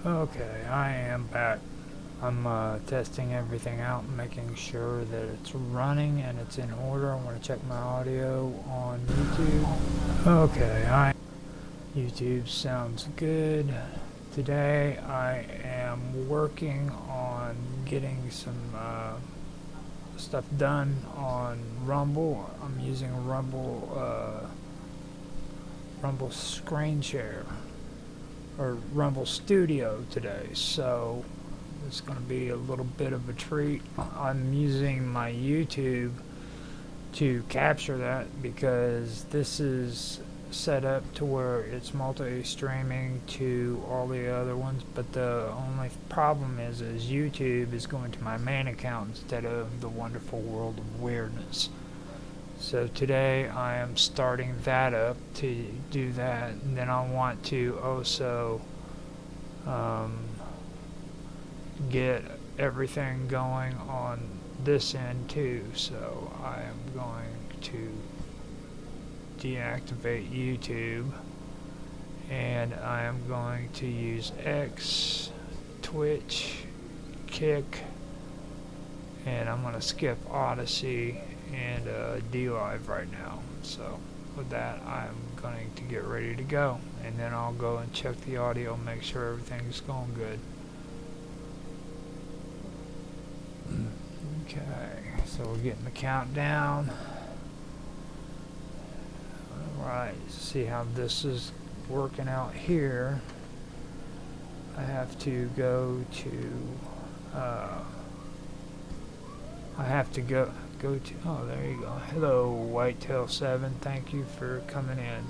Okay, I am back. I'm testing everything out, making sure that it's running and it's in order. I want to check my audio on YouTube. Okay, YouTube sounds good. Today I am working on getting some stuff done on Rumble. I'm using Rumble screen share or Rumble Studio today, so it's going to be a little bit of a treat. I'm using my YouTube to capture that because this is set up to where it's multi-streaming to all the other ones, but the only problem is YouTube is going to my main account instead of the Wonderful World of Weirdness. So today I am starting that up to do that, and then I want to also get everything going on this end too. So I am going to deactivate YouTube, and I am going to use X, Twitch, Kick, and I'm going to skip Odyssey and DLive right now. So with that, I'm going to get ready to go, and then I'll go and check the audio, make sure everything's going good. Okay, so we're getting the countdown. Alright, see how this is working out here. I have to go to oh, there you go. Hello, Whitetail 7. Thank you for coming in.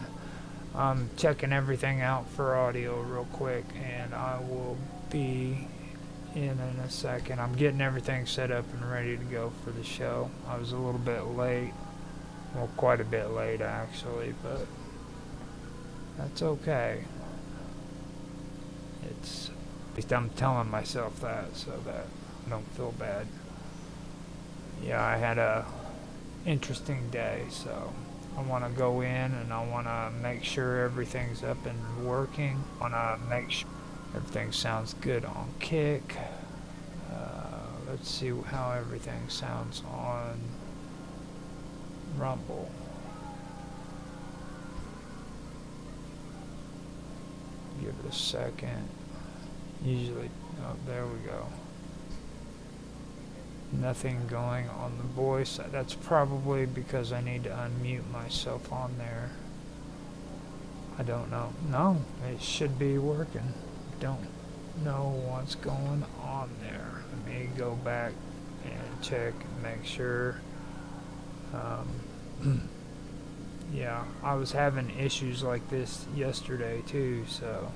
I'm checking everything out for audio real quick, and I will be in a second. I'm getting everything set up and ready to go for the show. I was a little bit late. Well, quite a bit late, actually, but that's okay. At least I'm telling myself that so that I don't feel bad. Yeah, I had a interesting day, so I want to go in and I want to make sure everything's up and working. I want to make sure everything sounds good on Kick. Let's see how everything sounds on Rumble. Give it a second. Usually, oh, there we go. Nothing going on the voice. That's probably because I need to unmute myself on there. I don't know. No, it should be working. Don't know what's going on there. Let me go back and check and make sure. Yeah, I was having issues like this yesterday too, so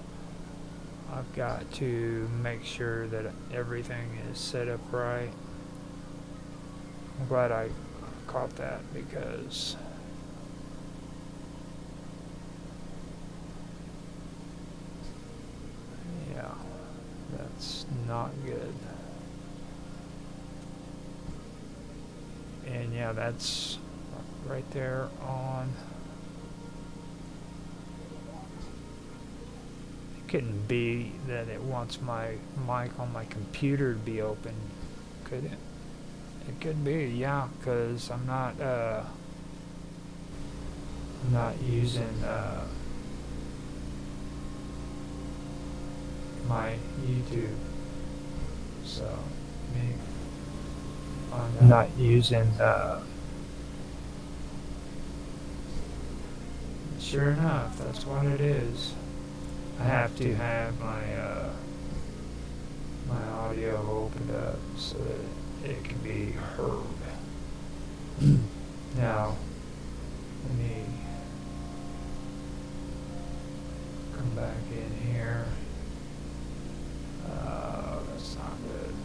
I've got to make sure that everything is set up right. I'm glad I caught that because yeah, that's not good. And yeah, that's right there on. It couldn't be that it wants my mic on my computer to be open, could it? It could be, yeah, because I'm not using my YouTube, so I'm not using sure enough, that's what it is. I have to have my my audio opened up so that it can be heard. Now, let me come back in here. That's not good.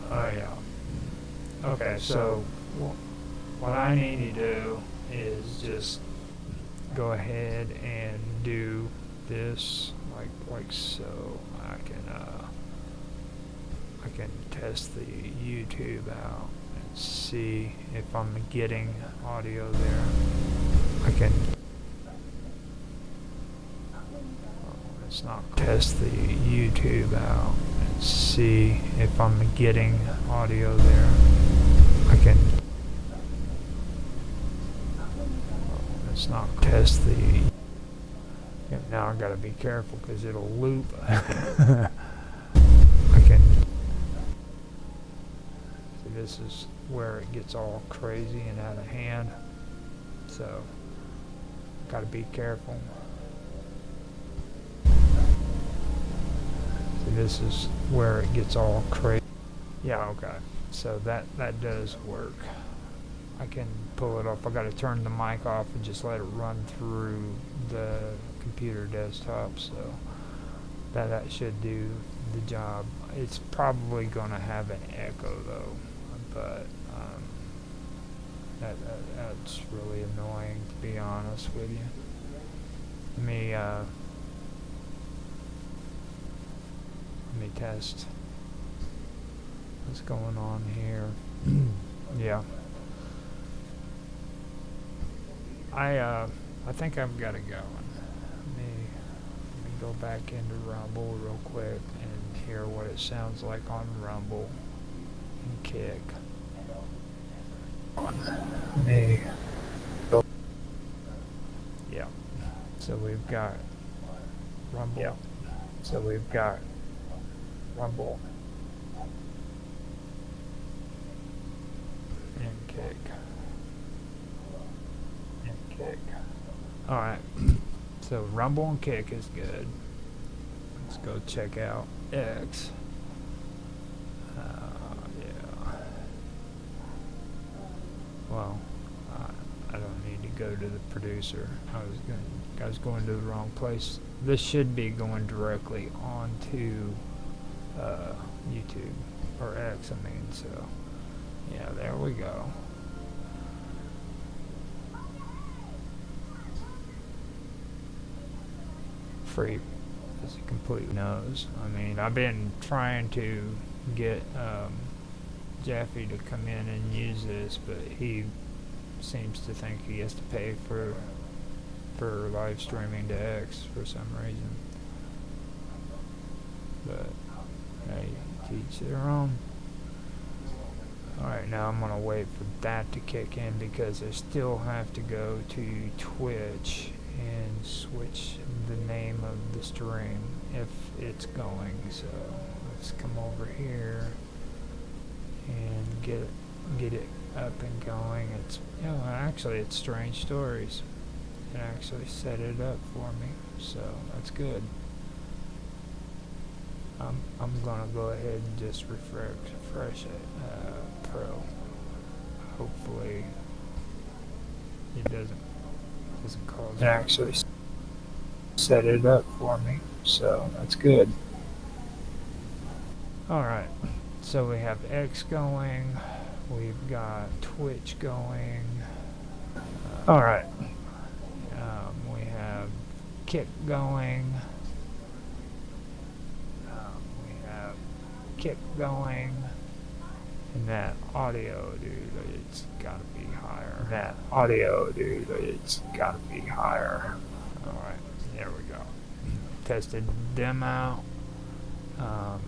Oh yeah. Okay, so what I need to do is just go ahead and do this like so. I can test the YouTube out and see if I'm getting audio there. I can, let's not test the YouTube out and see if I'm getting audio there. I can, let's not test the, yeah, now I gotta be careful because it'll loop. I can, see, this is where it gets all crazy and out of hand, so gotta be careful. See, this is where it gets all crazy. Yeah, okay, so that does work. I can pull it off. I gotta turn the mic off and just let it run through the computer desktop, so that should do the job. It's probably gonna have an echo though, but that's really annoying, to be honest with you. Let me test what's going on here. Yeah, I think I've got it going. Let me go back into Rumble real quick and hear what it sounds like on Rumble and Kick. Yeah. So we've got Rumble. Yeah. So we've got Rumble and Kick. And Kick. Alright. So Rumble and Kick is good. Let's go check out X. Well, I don't need to go to the producer. I was going to the wrong place. This should be going directly onto YouTube or X. I mean, so yeah, there we go. Free as he completely knows. I mean, I've been trying to get Jeffy to come in and use this, but he seems to think he has to pay for live streaming to X for some reason. But hey, teach their own. Alright, now I'm gonna wait for that to kick in because I still have to go to Twitch and switch the name of the stream if it's going. So let's come over here and get it up and going. It's, you know, actually it's Strange Stories. It actually set it up for me, so that's good. I'm gonna go ahead and just refresh it, Pro. Hopefully it doesn't cause it. Actually set it up for me, so that's good. Alright, so we have X going, we've got Twitch going. Alright, we have Kick going. Kick going, and that audio, dude, it's gotta be higher. Alright, there we go. Tested them out.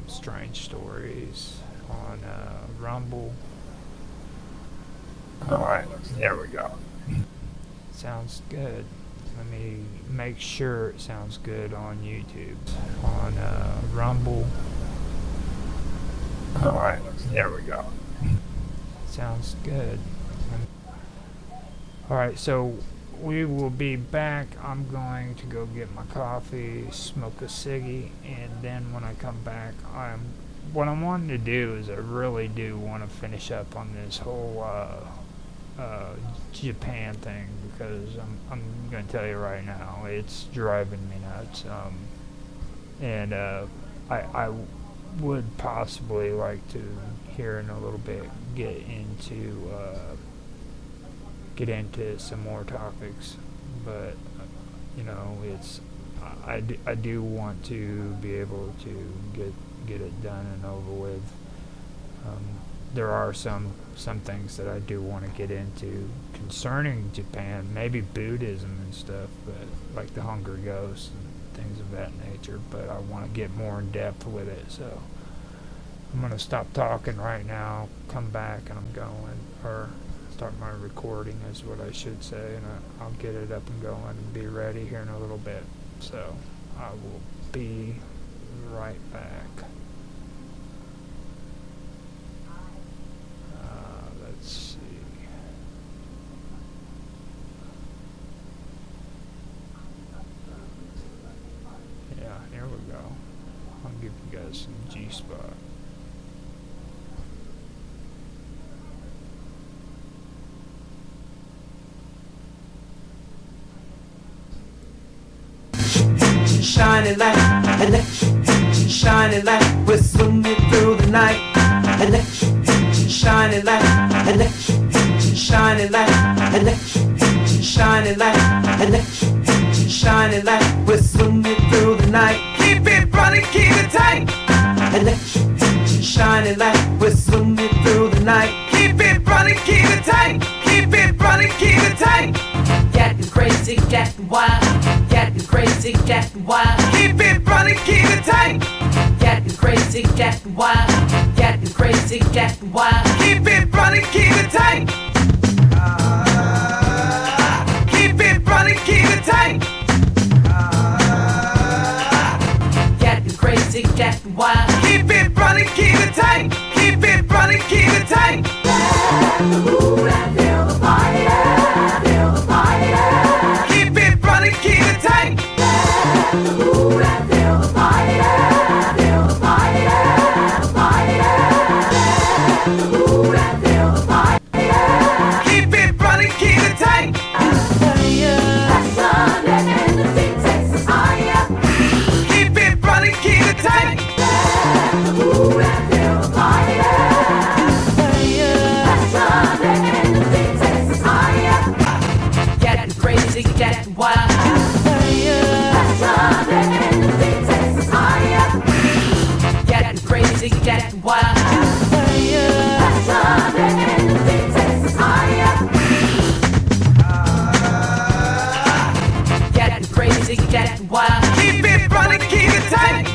Strange Stories on Rumble. Alright, there we go. Sounds good. Let me make sure it sounds good on YouTube. On Rumble. Alright, there we go. Sounds good. Alright, so we will be back. I'm going to go get my coffee, smoke a ciggy, and then when I come back, what I'm wanting to do is I really do want to finish up on this whole Japan thing, because I'm going to tell you right now, it's driving me nuts. And I would possibly like to, here in a little bit, get into some more topics, but you know, it's I do want to be able to get it done and over with. there are some things that I do want to get into concerning Japan, maybe Buddhism and stuff, but like the Hunger Ghosts and things of that nature. But I want to get more in depth with it, so I'm gonna stop talking right now, come back, and I'm going, or start my recording is what I should say, and I'll get it up and going and be ready here in a little bit. So I will be right back. Let's see. Yeah, here we go. I'll give you guys some G-spot. Shining light, electric, shining light, we're swimming through the night. Electric, shining light, electric, shining light, electric, shining light, electric, shining light, we're swimming through the night. Keep it running, keep it tight. Electric, shining light, we're swimming through the night. Keep it running, keep it tight. Keep it running, keep it tight. Getting crazy, getting wild. Getting crazy, getting wild. Keep it running, keep it tight. Getting crazy, getting wild. Getting crazy, getting wild. Keep it running, keep it tight. Keep it running, keep it tight. Getting crazy, getting wild. Keep it running, keep it tight. Keep it running, keep it tight. Let the mood and feel the fire. Feel the fire. Keep it running, keep it tight. Let the mood and feel the fire. Feel the fire. The fire. Let the mood and feel the fire. Keep it running, keep it tight. Passion and the beat takes us higher. Keep it running, keep it tight. Let the mood and feel the fire. Passion and the beat takes us higher. Getting crazy, getting wild. Passion and the beat takes us higher. Getting crazy, getting wild. Passion and the beat takes us higher. Getting crazy, getting wild. Keep it running, keep it tight.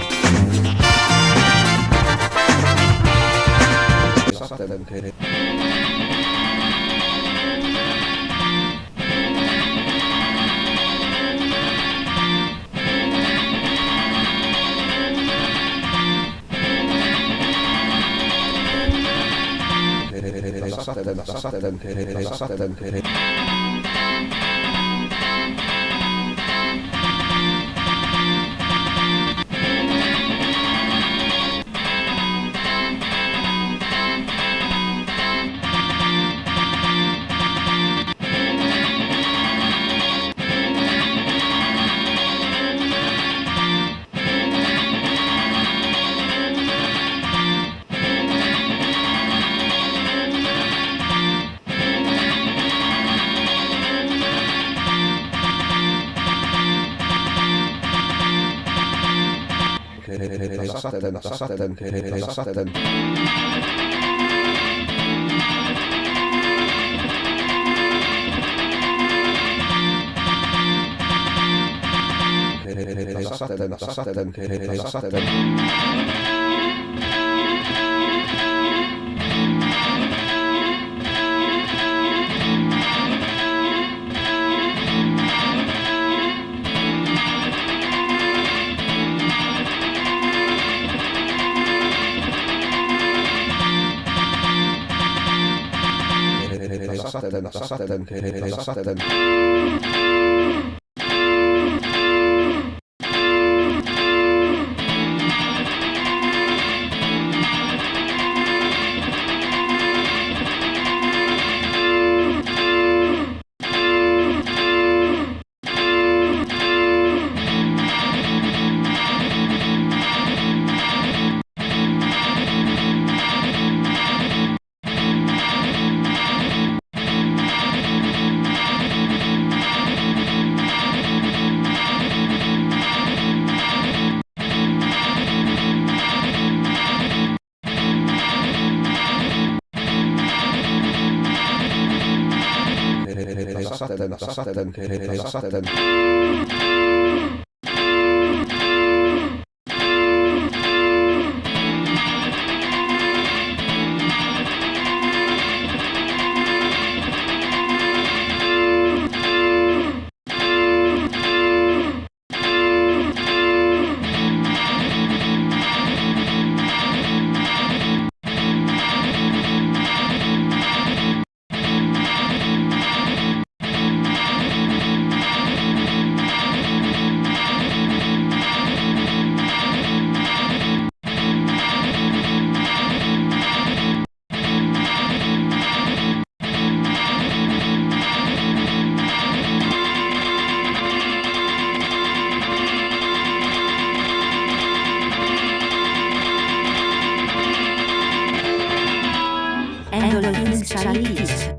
Endorphins paralytisch.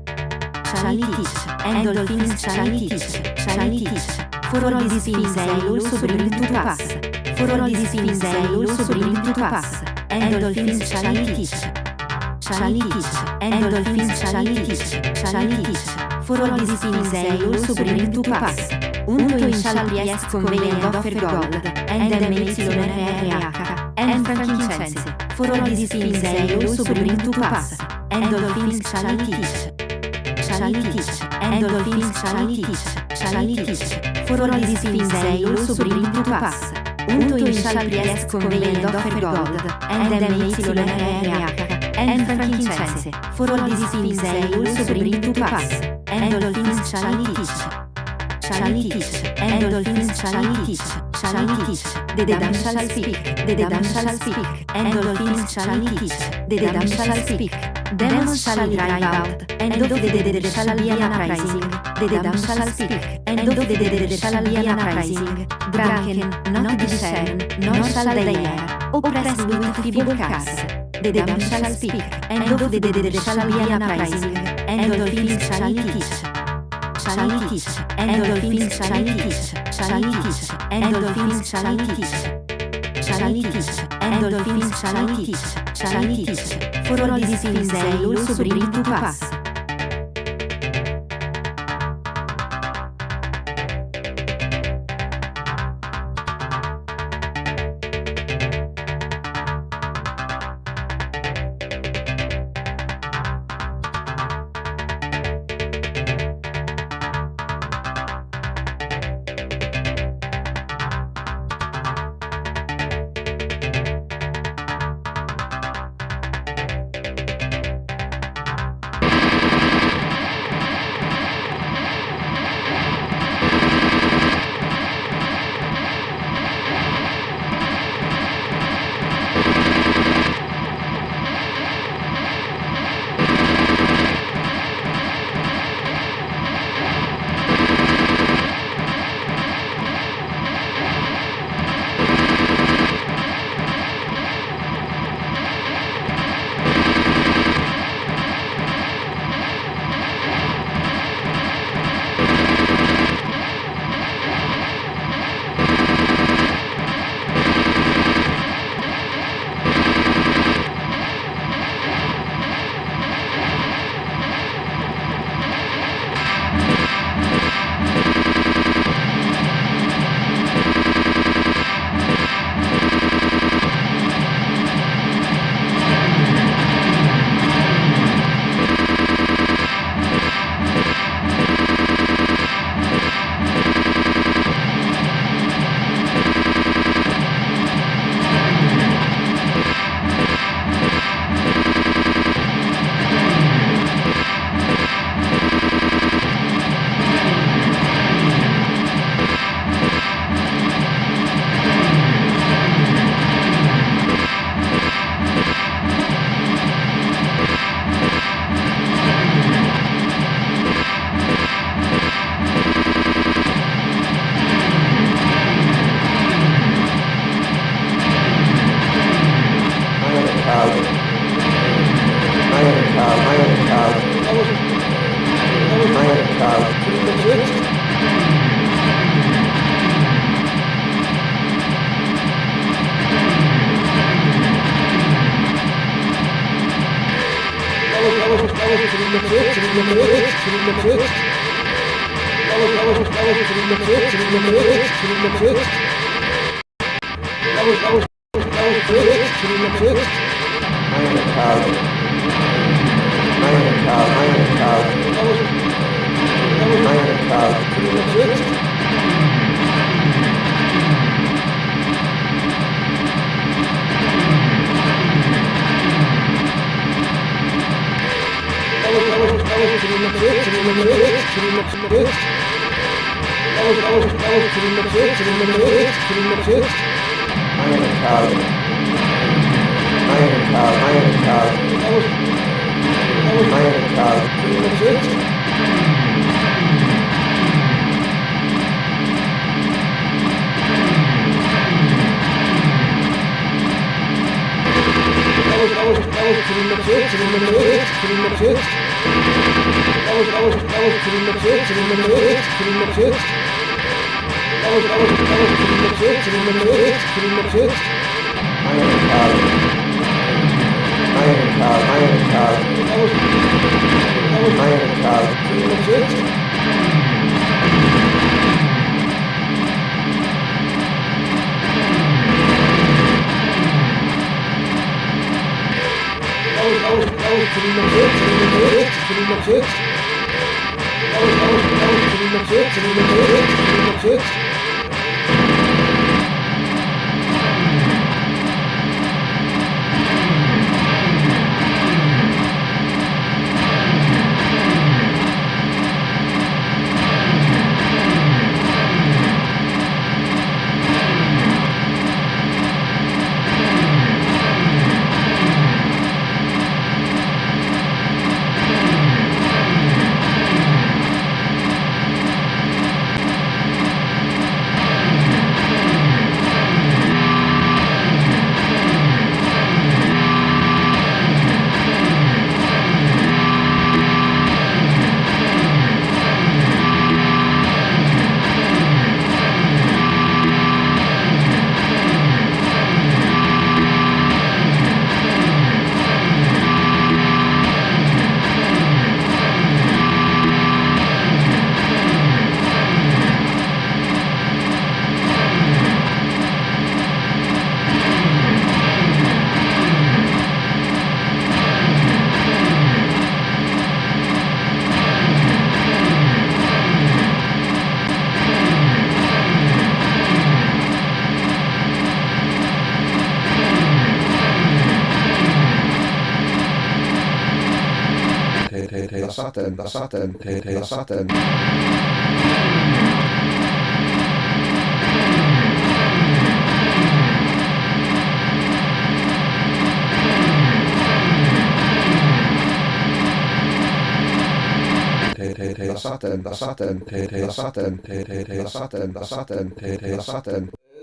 Endorphins paralytisch. For all these things I also bring to pass. For all these things I also bring to pass. Endorphins paralytisch. Endorphins paralytisch. For all these things I also bring to pass. Unto in shall be asked convey and offer gold, and MXYRH, and frankincense. For all these things I also bring to pass. Endorphins paralytisch. Endorphins paralytisch. For all these things I also bring to pass. Unto in shall be asked convey and offer gold, and MXYRH, and frankincense. For all these things I also bring to pass. Endorphins paralytisch. Endorphins paralytisch. The dead shall speak. The dead shall speak. Endorphins paralytisch. The dead shall speak. Demons shall drive out, and of the dead shall be an uprising. The dead shall speak, and of the dead shall be an uprising. Drunken, not discern, nor shall they hear. Oppressed with feeble cars. The dead shall speak, and of the dead shall be an uprising. Endorphins paralytisch. Endorphins paralytisch. Endorphins paralytisch. Endorphins paralytisch. For all these things I also bring to pass.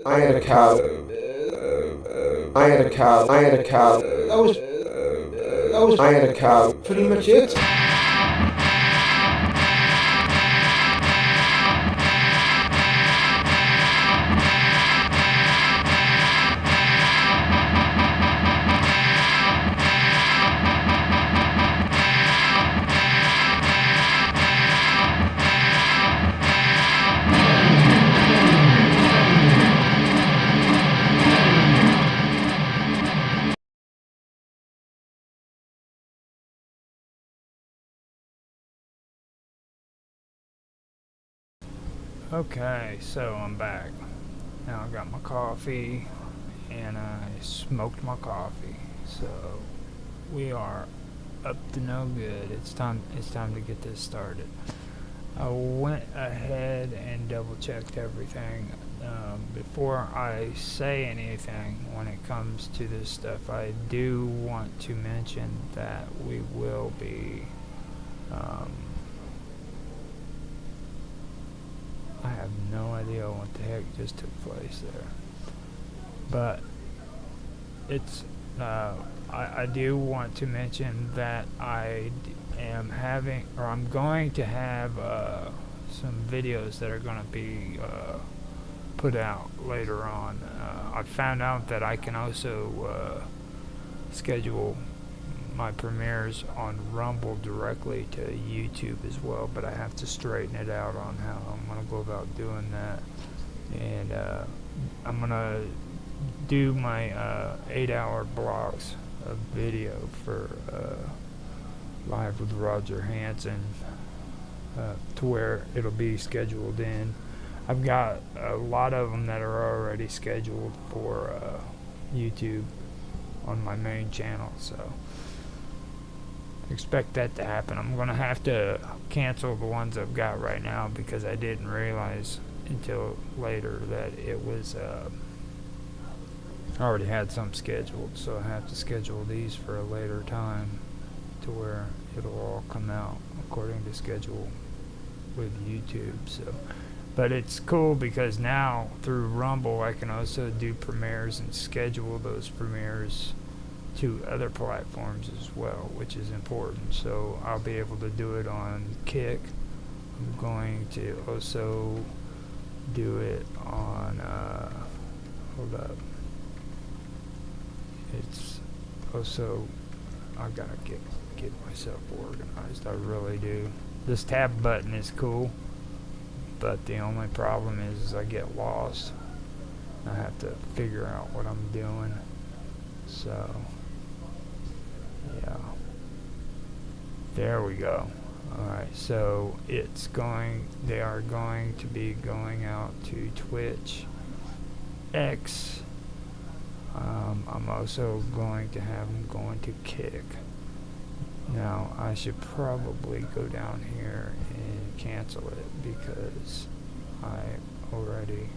I had a cow. I had a cow. I had a cow. I had a cow. Pretty much it. Okay, so I'm back. Now I got my coffee and I smoked my coffee. So we are up to no good. It's time to get this started. I went ahead and double checked everything. Before I say anything when it comes to this stuff, I do want to mention that we will be I have no idea what the heck just took place there, but it's I do want to mention that I'm going to have some videos that are going to be put out later on. I found out that I can also schedule my premieres on Rumble directly to YouTube as well, but I have to straighten it out on how I'm going to go about doing that. And I'm going to do my 8-hour blocks of video for Live with Roger Hanson to where it'll be scheduled in. I've got a lot of them that are already scheduled for YouTube on my main channel, so expect that to happen. I'm going to have to cancel the ones I've got right now because I didn't realize until later that it was I already had some scheduled, so I have to schedule these for a later time to where it'll all come out according to schedule with YouTube. So, but it's cool because now through Rumble I can also do premieres and schedule those premieres to other platforms as well, which is important. So I'll be able to do it on Kick. I'm going to also do it on hold up, it's also, I gotta get myself organized. I really do. This tab button is cool, but the only problem is I get lost. I have to figure out what I'm doing. So yeah, there we go. Alright, so they are going to be going out to Twitch, X. I'm also going to have them going to Kick. Now, I should probably go down here and cancel it because I've already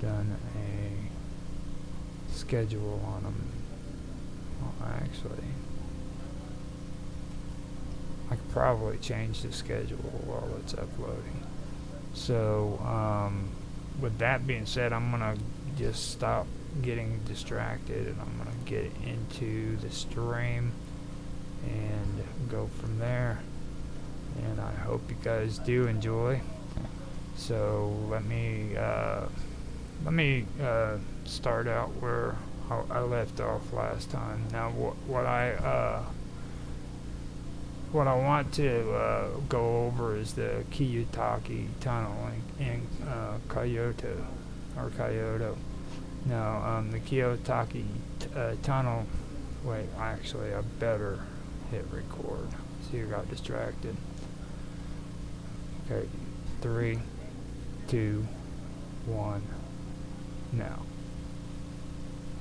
done a schedule on them. Well, actually, I could probably change the schedule while it's uploading. So, with that being said, I'm going to just stop getting distracted and I'm going to get into the stream and go from there. And I hope you guys do enjoy. So let me start out where I left off last time. Now what I want to go over is the Kiyotaki Tunnel in Kyoto. Now, the Kiyotaki Tunnel, wait, actually I better hit record. See, I got distracted. Okay, 3, 2, 1, now.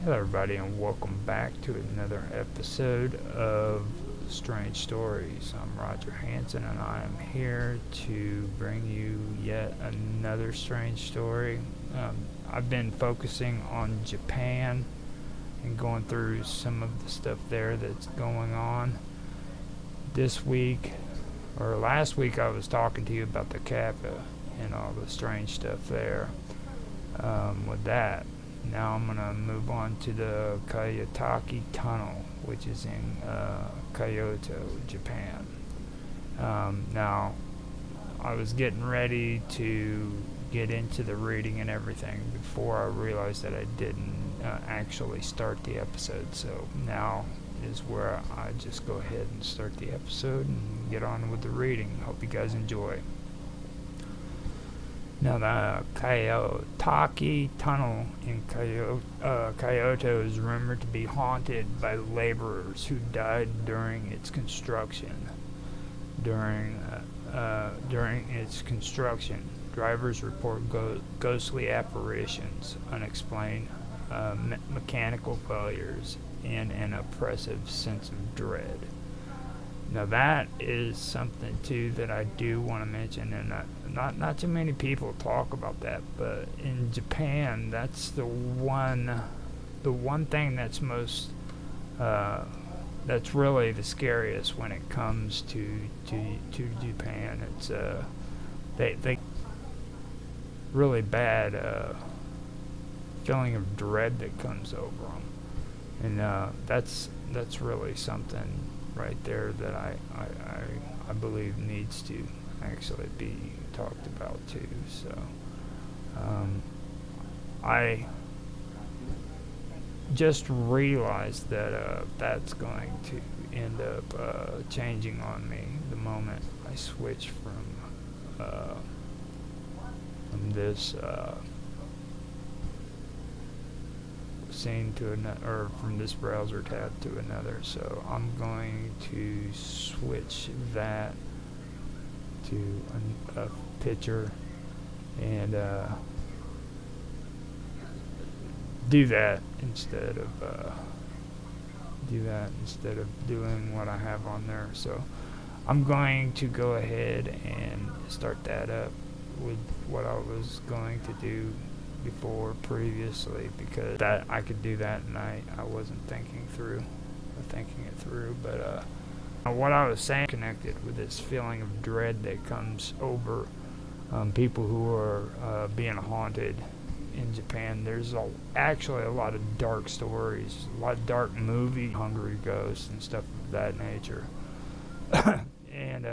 Hello everybody and welcome back to another episode of Strange Stories. I'm Roger Hanson and I am here to bring you yet another strange story. I've been focusing on Japan and going through some of the stuff there that's going on. This week, or last week, I was talking to you about the Kappa and all the strange stuff there. With that, now I'm going to move on to the Kiyotaki Tunnel, which is in Kyoto, Japan. Now, I was getting ready to get into the reading and everything before I realized that I didn't actually start the episode. So now is where I just go ahead and start the episode and get on with the reading. Hope you guys enjoy. Now the Kiyotaki Tunnel in Kyoto is rumored to be haunted by laborers who died during its construction. During its construction, drivers report ghostly apparitions, unexplained mechanical failures, and an oppressive sense of dread. Now that is something too that I do want to mention, and not too many people talk about that, but in Japan, that's the one thing that's most that's really the scariest when it comes to Japan. It's they really bad feeling of dread that comes over them, and that's really something right there that I believe needs to actually be talked about too. So just realized that that's going to end up changing on me the moment I switch from this scene to another, or from this browser tab to another. So I'm going to switch that to a picture and do that instead of doing what I have on there. So I'm going to go ahead and start that up with what I was going to do before previously, because that I could do that and I wasn't thinking it through, but what I was saying connected with this feeling of dread that comes over people who are being haunted in Japan. There's actually a lot of dark stories, a lot of dark movie, hungry ghosts and stuff of that nature. And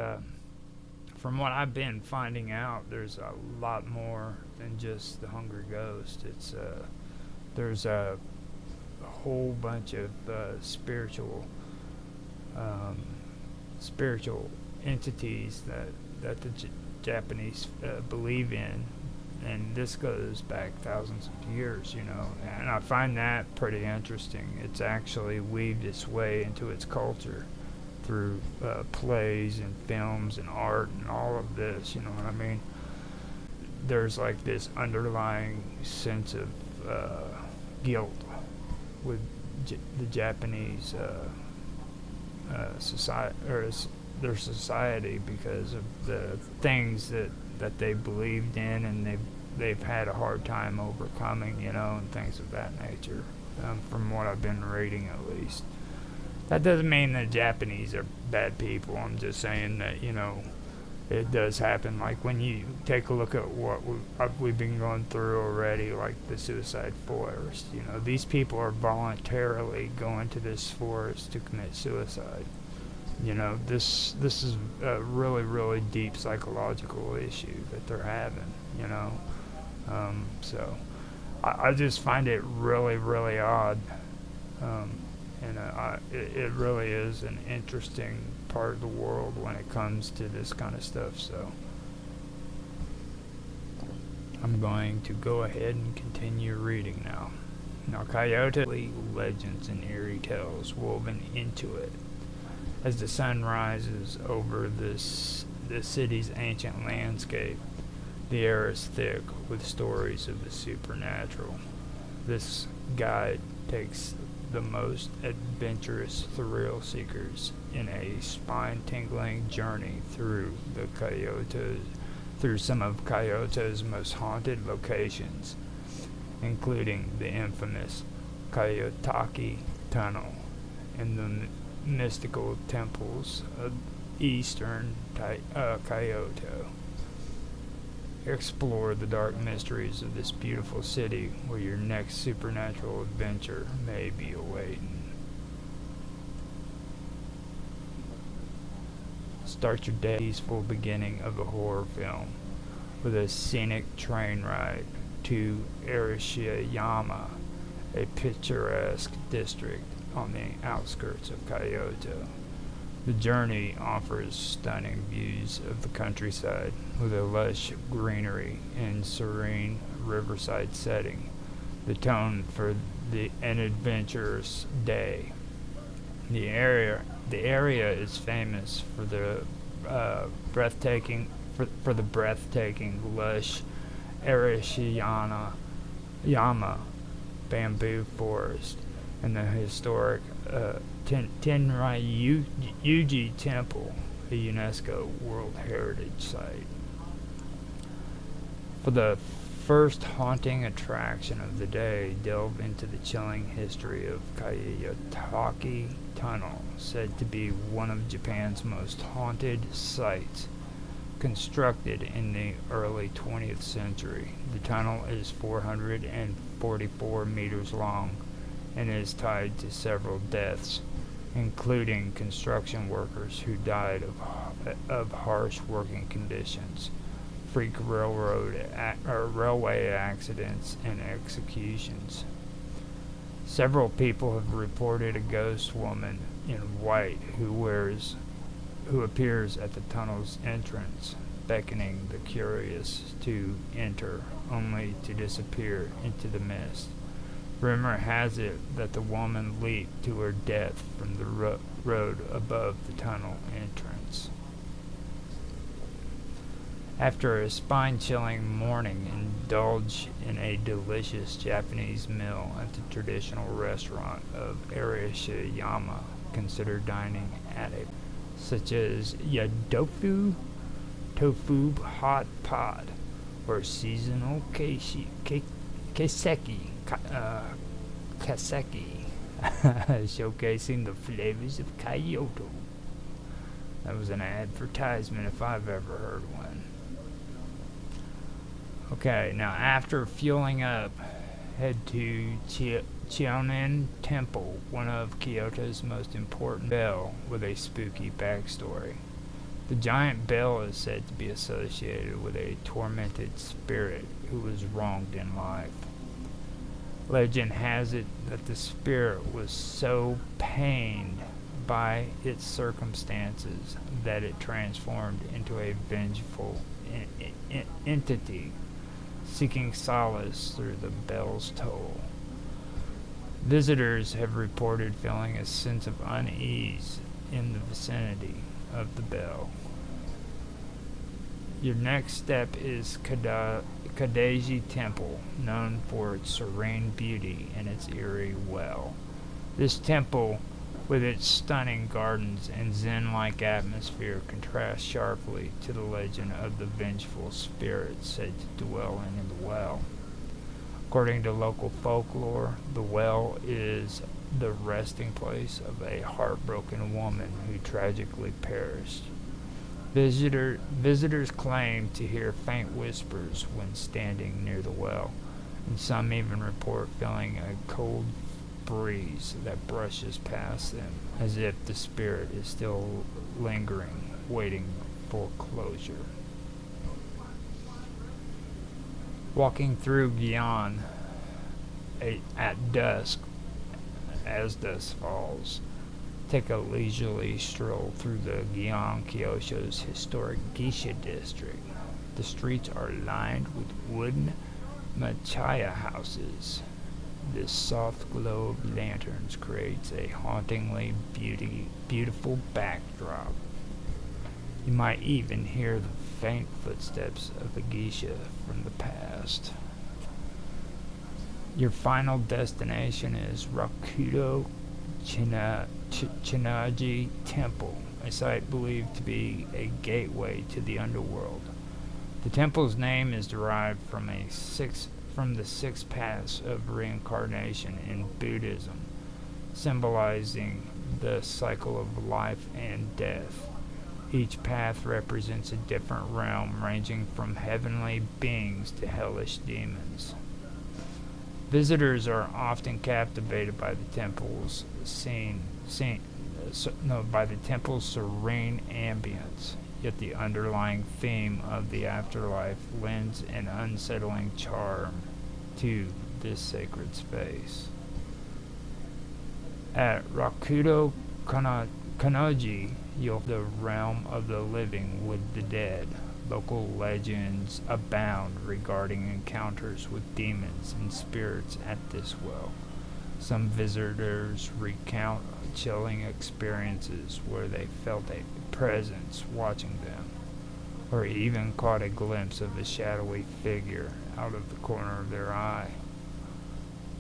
from what I've been finding out, there's a lot more than just the hungry ghost. It's there's a whole bunch of spiritual entities that the Japanese believe in, and this goes back thousands of years, and I find that pretty interesting. It's actually weaved its way into its culture through plays and films and art and all of this, you know what I mean? There's like this underlying sense of guilt with the Japanese society, or their society, because of the things that they believed in and they've had a hard time overcoming, and things of that nature, from what I've been reading at least. That doesn't mean that Japanese are bad people. I'm just saying that, it does happen. Like when you take a look at what we've been going through already, like the suicide forest, these people are voluntarily going to this forest to commit suicide. This is a really, really deep psychological issue that they're having, so I just find it really, really odd. And it really is an interesting part of the world when it comes to this kind of stuff. So I'm going to go ahead and continue reading now. Now, coyote legends and eerie tales woven into it. As the sun rises over the city's ancient landscape, the air is thick with stories of the supernatural. This guide takes the most adventurous thrill seekers in a spine-tingling journey through some of Kyoto's most haunted locations, including the infamous Kyoto Tunnel and the mystical temples of eastern Kyoto. Explore the dark mysteries of this beautiful city where your next supernatural adventure may be awaiting. Start your day peaceful beginning of a horror film with a scenic train ride to Arashiyama, a picturesque district on the outskirts of Kyoto. The journey offers stunning views of the countryside with a lush greenery and serene riverside setting, the tone for an adventurous day. The area is famous for the breathtaking lush Arashiyama bamboo forest and the historic Tenryuji Temple, a UNESCO World Heritage Site. For the first haunting attraction of the day, delve into the chilling history of Kyoto Tunnel, said to be one of Japan's most haunted sites. Constructed in the early 20th century, the tunnel is 444 meters long and is tied to several deaths, including construction workers who died of harsh working conditions, freak railway accidents, and executions. Several people have reported a ghost woman in white who appears at the tunnel's entrance, beckoning the curious to enter, only to disappear into the mist. Rumor has it that the woman leaped to her death from the road above the tunnel entrance. After a spine-chilling morning, indulge in a delicious Japanese meal at the traditional restaurant of Arashiyama, considered dining at a such as yadofu, tofu hot pot, or seasonal kaseki, showcasing the flavors of Kyoto. That was an advertisement if I've ever heard one. Okay, now after fueling up, head to Cheonan Temple, one of Kyoto's most important bell with a spooky backstory. The giant bell is said to be associated with a tormented spirit who was wronged in life. Legend has it that the spirit was so pained by its circumstances that it transformed into a vengeful entity, seeking solace through the bell's toll. Visitors have reported feeling a sense of unease in the vicinity of the bell. Your next step is Kadaiji Temple, known for its serene beauty and its eerie well. This temple, with its stunning gardens and zen-like atmosphere, contrasts sharply to the legend of the vengeful spirit said to dwell in the well. According to local folklore, the well is the resting place of a heartbroken woman who tragically perished. Visitors claim to hear faint whispers when standing near the well, and some even report feeling a cold breeze that brushes past them, as if the spirit is still lingering, waiting for closure. Walking through Gyeon at dusk, as dusk falls, take a leisurely stroll through the Gyeon Kyosho's historic geisha district. The streets are lined with wooden machaya houses. This soft glow of lanterns creates a hauntingly beautiful backdrop. You might even hear the faint footsteps of a geisha from the past. Your final destination is Rakudo Chinaji Temple, a site believed to be a gateway to the underworld. The temple's name is derived from the six paths of reincarnation in Buddhism, symbolizing the cycle of life and death. Each path represents a different realm, ranging from heavenly beings to hellish demons. Visitors are often captivated by the temple's serene ambience, yet the underlying theme of the afterlife lends an unsettling charm to this sacred space. At Rakudo Kanoji, you'll the realm of the living with the dead. Local legends abound regarding encounters with demons and spirits at this well. Some visitors recount chilling experiences where they felt a presence watching them, or even caught a glimpse of a shadowy figure out of the corner of their eye.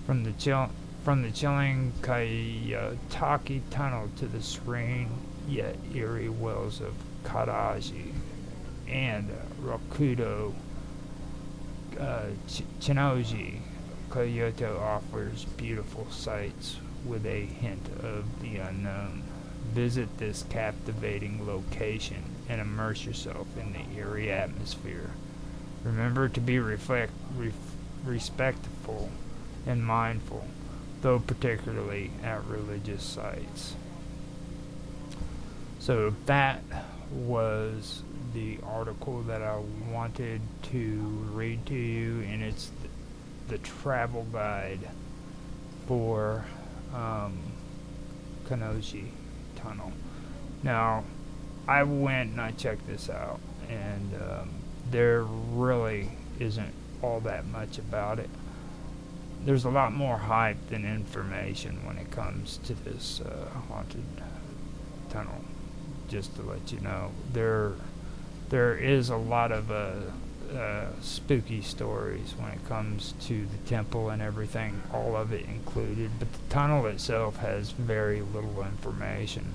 From the chilling Kayataki Tunnel to the serene yet eerie wells of Kadaji and Rakudo Chinoji, Kyoto offers beautiful sights with a hint of the unknown. Visit this captivating location and immerse yourself in the eerie atmosphere. Remember to be respectful and mindful, though particularly at religious sites. So that was the article that I wanted to read to you, and it's the travel guide for Kanoji Tunnel. Now, I went and I checked this out, and there really isn't all that much about it. There's a lot more hype than information when it comes to this haunted tunnel. Just to let you know, there is a lot of spooky stories when it comes to the temple and everything, all of it included, but the tunnel itself has very little information.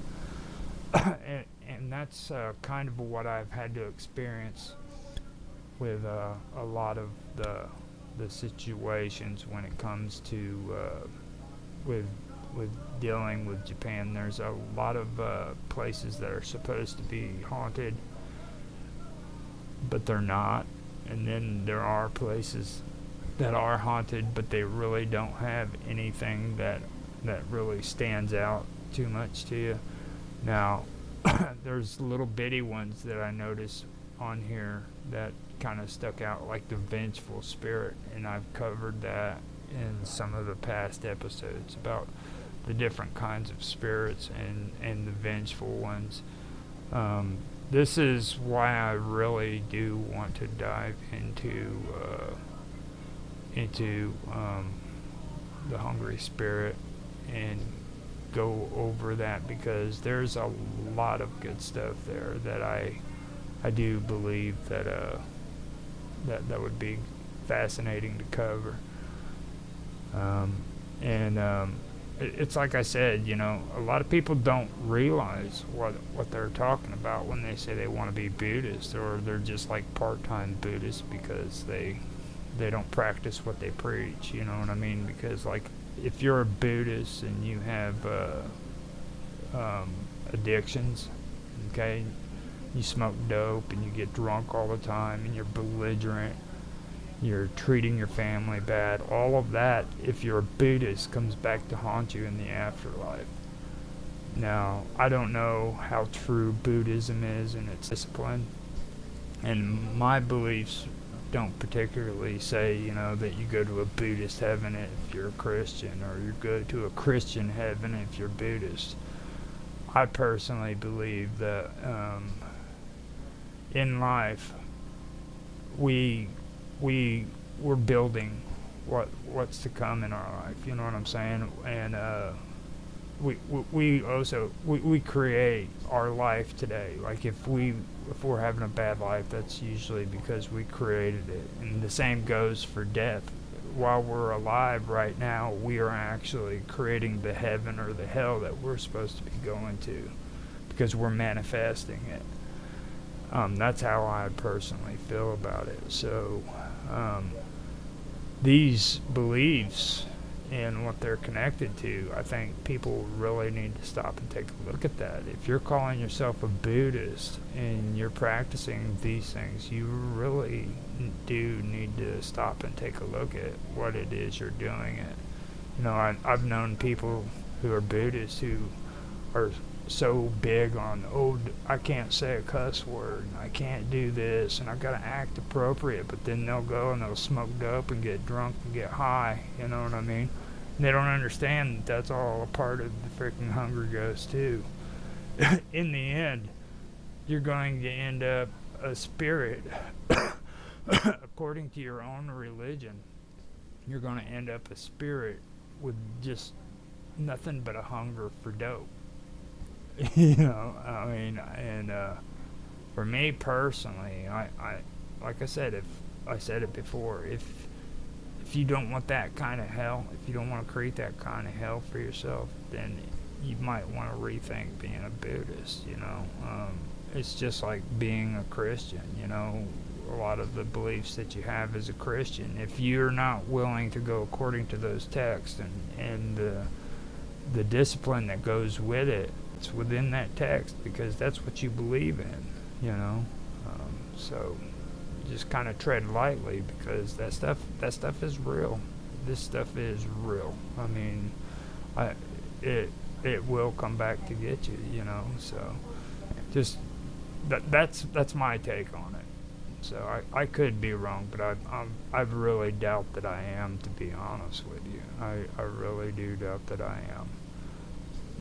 And that's kind of what I've had to experience with a lot of the situations when it comes to with dealing with Japan. There's a lot of places that are supposed to be haunted, but they're not. And then there are places that are haunted, but they really don't have anything that really stands out too much to you. Now, there's little bitty ones that I noticed on here that kind of stuck out, like the vengeful spirit, and I've covered that in some of the past episodes about the different kinds of spirits and the vengeful ones. This is why I really do want to dive into the hungry spirit and go over that, because there's a lot of good stuff there that I do believe that that would be fascinating to cover. It's like I said, you know, a lot of people don't realize what they're talking about when they say they want to be Buddhist, or they're just like part-time Buddhists because they don't practice what they preach, you know what I mean? Because, like, if you're a Buddhist and you have addictions, okay, you smoke dope and you get drunk all the time and you're belligerent, you're treating your family bad, all of that, if you're a Buddhist, comes back to haunt you in the afterlife. Now, I don't know how true Buddhism is in its discipline, and my beliefs don't particularly say, you know, that you go to a Buddhist heaven if you're a Christian, or you go to a Christian heaven if you're Buddhist. I personally believe that in life we're building what's to come in our life, you know what I'm saying? And we create our life today. Like, if we're having a bad life, that's usually because we created it. And the same goes for death. While we're alive right now, we are actually creating the heaven or the hell that we're supposed to be going to, because we're manifesting it. That's how I personally feel about it. So these beliefs and what they're connected to, I think people really need to stop and take a look at that. If you're calling yourself a Buddhist and you're practicing these things, you really do need to stop and take a look at what it is you're doing it. You know, I've known people who are Buddhists who are so big on, I can't say a cuss word, and I can't do this, and I've got to act appropriate, but then they'll go and they'll smoke dope and get drunk and get high, you know what I mean? And they don't understand that that's all a part of the freaking Hungry Ghost too. In the end, you're going to end up a spirit, according to your own religion, you're going to end up a spirit with just nothing but a hunger for dope. You know, I mean, and for me personally, I like I said, if I said it before, if you don't want that kind of hell, if you don't want to create that kind of hell for yourself, then you might want to rethink being a Buddhist. You know, it's just like being a Christian. You know, a lot of the beliefs that you have as a Christian, if you're not willing to go according to those texts and the discipline that goes with it, it's within that text, because that's what you believe in, you know. So just kind of tread lightly, because that stuff is real. This stuff is real. I mean, it will come back to get you, you know. So just that's my take on it. So I could be wrong, but I really doubt that I am, to be honest with you. I really do doubt that I am.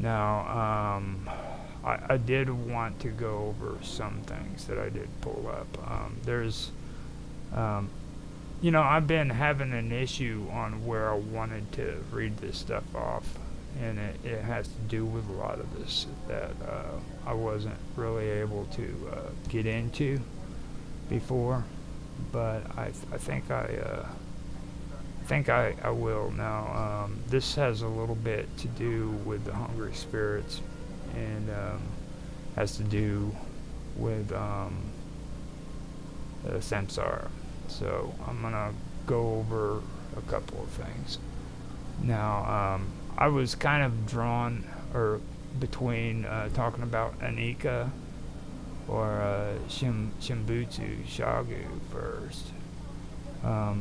Now, I did want to go over some things that I did pull up. I've been having an issue on where I wanted to read this stuff off, and it has to do with a lot of this that I wasn't really able to get into before, but I think I will now. This has a little bit to do with the hungry spirits, and has to do with samsara. So I'm gonna go over a couple of things. Now, I was kind of drawn between talking about Anika or Shimbutsu Shagu first. I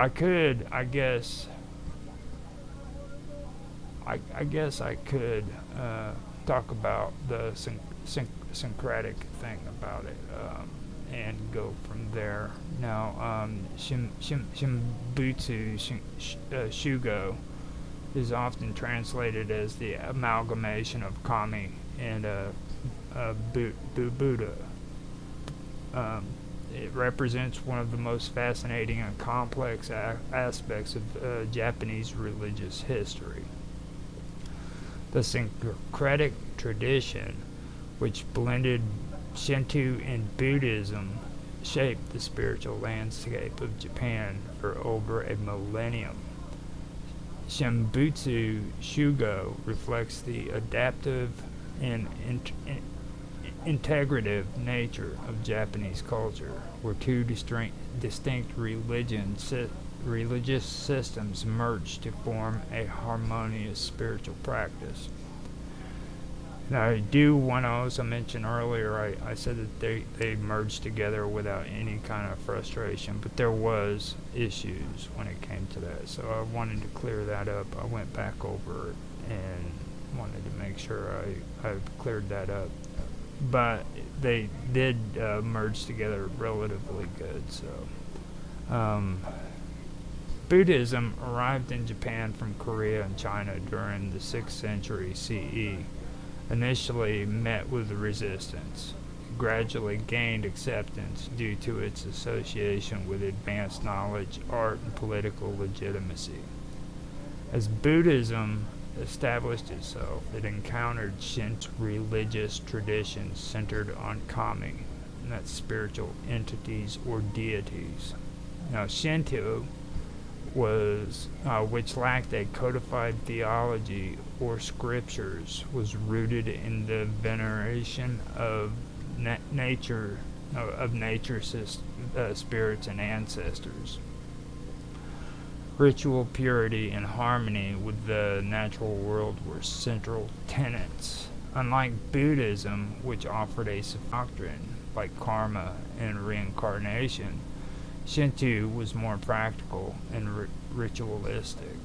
could, I guess I could talk about the syncretic thing about it, and go from there. Now, Shimbutsu Shugo is often translated as the amalgamation of Kami and Buddha. It represents one of the most fascinating and complex aspects of Japanese religious history. The syncretic tradition, which blended Shinto and Buddhism, shaped the spiritual landscape of Japan for over a millennium. Shimbutsu Shugo reflects the adaptive and integrative nature of Japanese culture, where two distinct religious systems merge to form a harmonious spiritual practice. Now, I do want to also mention earlier, I said that they merged together without any kind of frustration, but there was issues when it came to that, so I wanted to clear that up. I went back over it and wanted to make sure I cleared that up. But they did merge together relatively good. So, Buddhism arrived in Japan from Korea and China during the 6th century CE. Initially met with resistance, gradually gained acceptance due to its association with advanced knowledge, art, and political legitimacy. As Buddhism established itself, it encountered Shinto religious traditions centered on kami, and that's spiritual entities or deities. Now, Shinto which lacked a codified theology or scriptures, was rooted in the veneration of nature spirits and ancestors. Ritual purity and harmony with the natural world were central tenets. Unlike Buddhism, which offered a doctrine like karma and reincarnation, Shinto was more practical and ritualistic.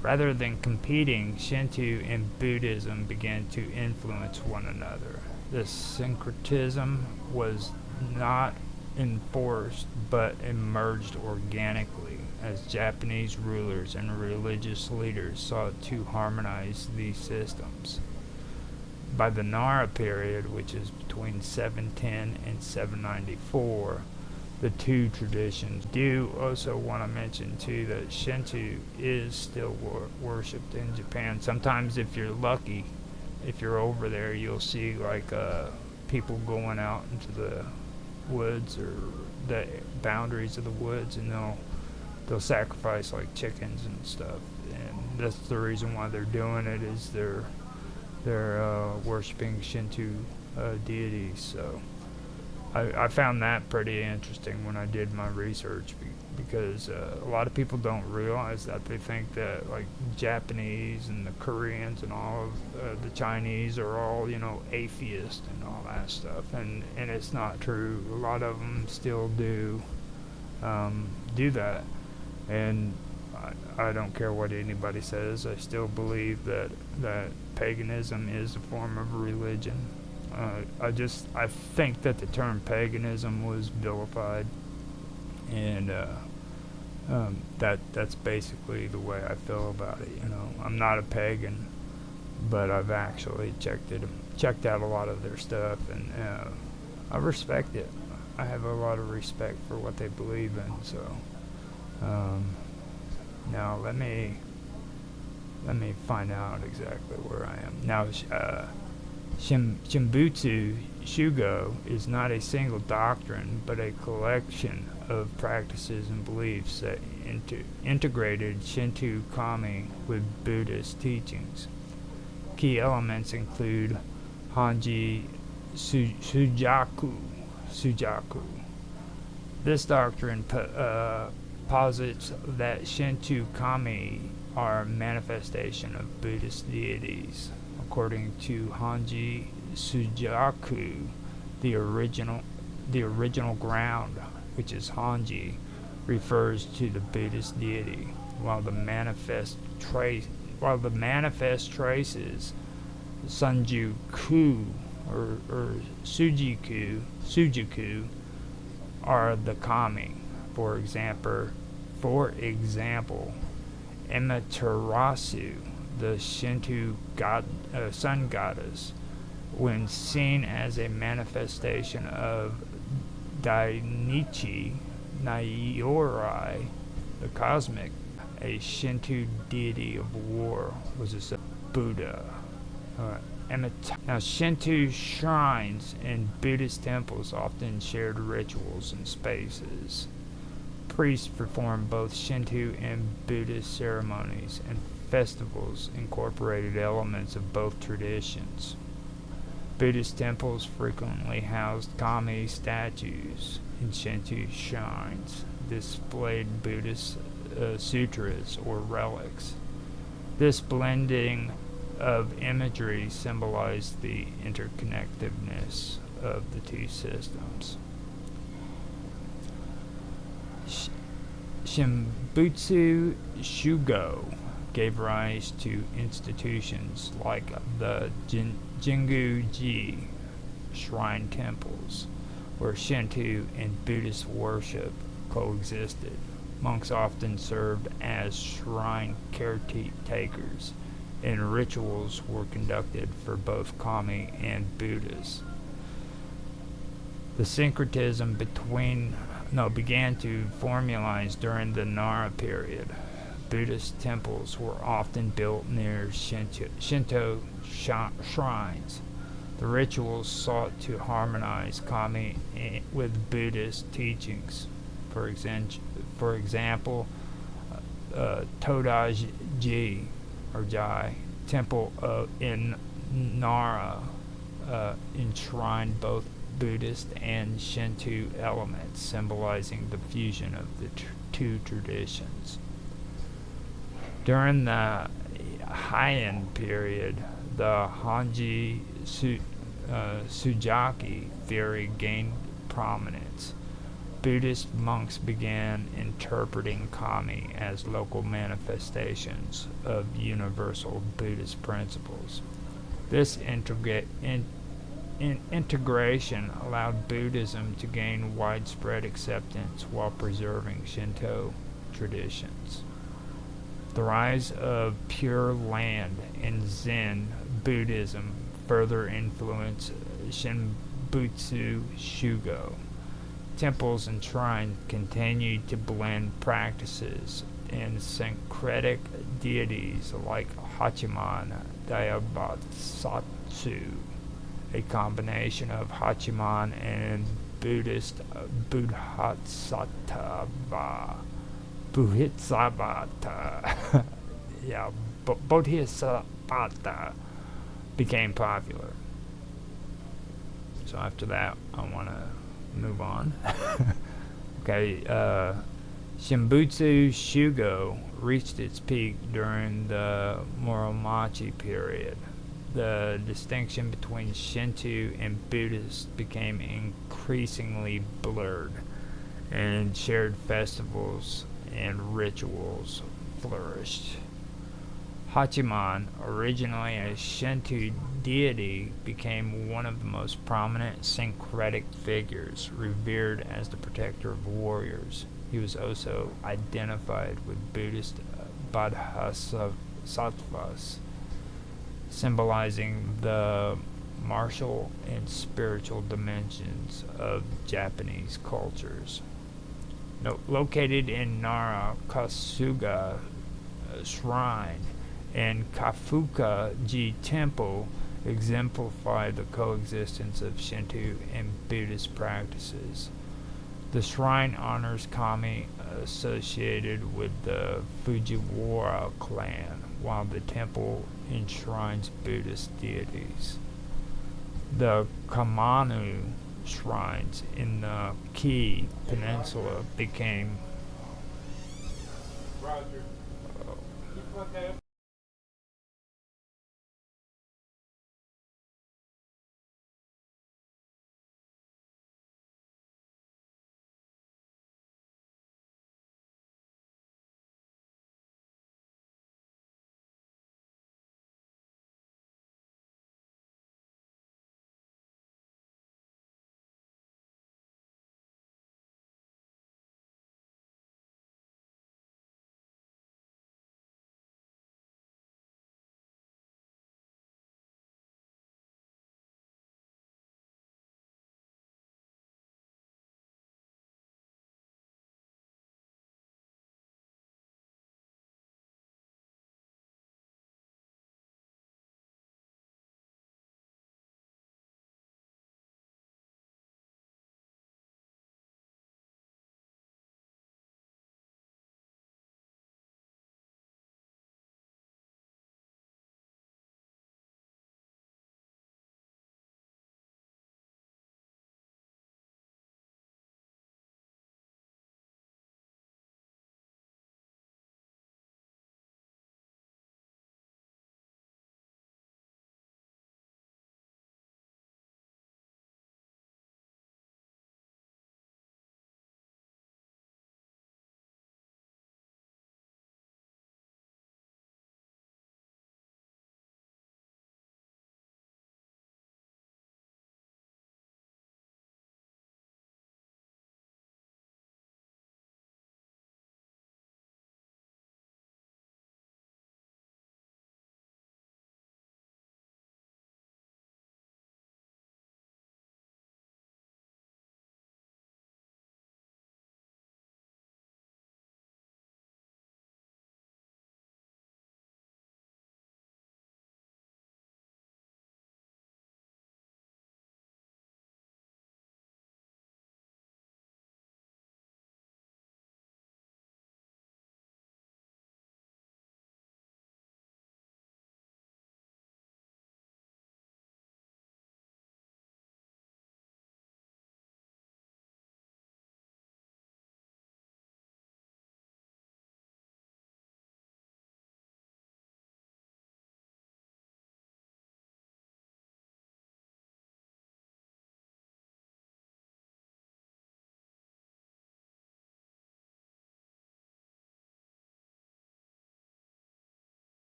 Rather than competing, Shinto and Buddhism began to influence one another. This syncretism was not enforced but emerged organically as Japanese rulers and religious leaders sought to harmonize these systems. By the Nara period, which is between 710 and 794, the two traditions. Do also want to mention too that Shinto is still worshipped in Japan. Sometimes, if you're lucky, if you're over there, you'll see like people going out into the woods or the boundaries of the woods, and they'll sacrifice like chickens and stuff. And that's the reason why they're doing it, is they're worshiping Shinto deities. So I found that pretty interesting when I did my research, because a lot of people don't realize that. They think that like Japanese and the Koreans and all of the Chinese are all, atheist and all that stuff, and it's not true. A lot of them still do that, and I don't care what anybody says. I still believe that paganism is a form of religion. I think that the term paganism was vilified, and that's basically the way I feel about it. I'm not a pagan, but I've actually checked out a lot of their stuff, and I respect it. I have a lot of respect for what they believe in. So now let me find out exactly where I am now. Shimbutsu Shugo is not a single doctrine, but a collection of practices and beliefs that integrated Shinto Kami with Buddhist teachings. Key elements include Hanji Sujaku. This doctrine posits that Shinto Kami are manifestation of Buddhist deities. According to Hanji Sujaku, the original ground, which is Hanji, refers to the Buddhist deity, while the manifest traces, Sunjuku or Sujiku, are the kami. For example, Amaterasu, the Shinto sun goddess, when seen as a manifestation of Dainichi Naiori, the cosmic, a Shinto deity of war, was a Buddha. Now, Shinto shrines and Buddhist temples often shared rituals and spaces. Priests performed both Shinto and Buddhist ceremonies, and festivals incorporated elements of both traditions. Buddhist temples frequently housed kami statues, and Shinto shrines displayed Buddhist sutras or relics. This blending of imagery symbolized the interconnectedness of the two systems. Shimbutsu Shugo gave rise to institutions like the Jingu-ji shrine temples, where Shinto and Buddhist worship coexisted. Monks often served as shrine caretakers, and rituals were conducted for both kami and Buddhists. The syncretism began to formalize during the Nara period. Buddhist temples were often built near Shinto shrines. The rituals sought to harmonize kami with Buddhist teachings. For example, Todaji or Jai temple in Nara enshrined both Buddhist and Shinto elements, symbolizing the fusion of the two traditions. During the Heian period, the Hanji Sujaki theory gained prominence. Buddhist monks began interpreting kami as local manifestations of universal Buddhist principles. This integration allowed Buddhism to gain widespread acceptance while preserving Shinto traditions. The rise of Pure Land and Zen Buddhism further influenced Shimbutsu Shugo. Temples and shrines continued to blend practices and syncretic deities like Hachiman Daibosatsu, a combination of Hachiman and Buddhist Bodhisattva. Bodhisattva became popular. So after that, I want to move on. Okay, Shimbutsu Shugo reached its peak during the Muromachi period. The distinction between Shinto and Buddhist became increasingly blurred, and shared festivals and rituals flourished. Hachiman, originally a Shinto deity, became one of the most prominent syncretic figures, revered as the protector of warriors. He was also identified with Buddhist bodhisattvas, symbolizing the martial and spiritual dimensions of Japanese cultures. Located in Nara Kasuga Shrine and Kafuka-ji Temple, exemplify the coexistence of Shinto and Buddhist practices. The shrine honors kami associated with the Fujiwara clan, while the temple enshrines Buddhist deities. The Kamanu shrines in the Kii Peninsula became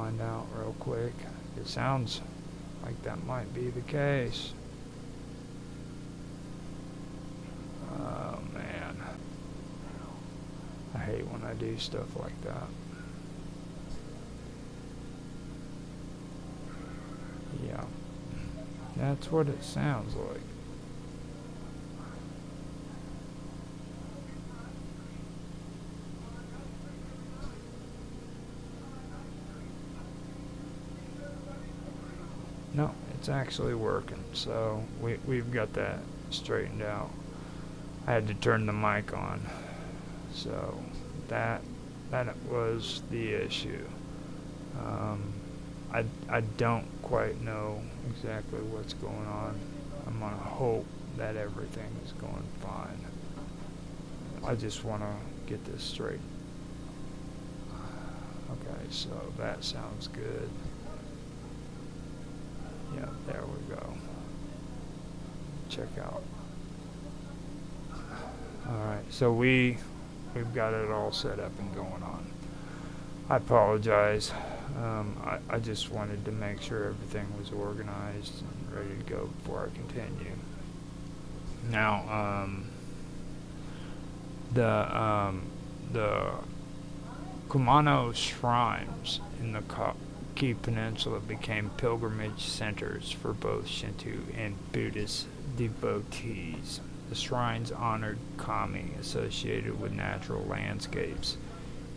find out real quick. It sounds like that might be the case. Oh man, I hate when I do stuff like that. Yeah, that's what it sounds like. No, it's actually working, so we've got that straightened out. I had to turn the mic on, so that was the issue. I don't quite know exactly what's going on. I'm gonna hope that everything is going fine. I just want to get this straight. Okay, so that sounds good. Yeah, there we go. Check out. Alright, so we've got it all set up and going on. I apologize. I just wanted to make sure everything was organized and ready to go before I continue. Now, the Kumano shrines in the Key Peninsula became pilgrimage centers for both Shinto and Buddhist devotees. The shrines honored kami associated with natural landscapes,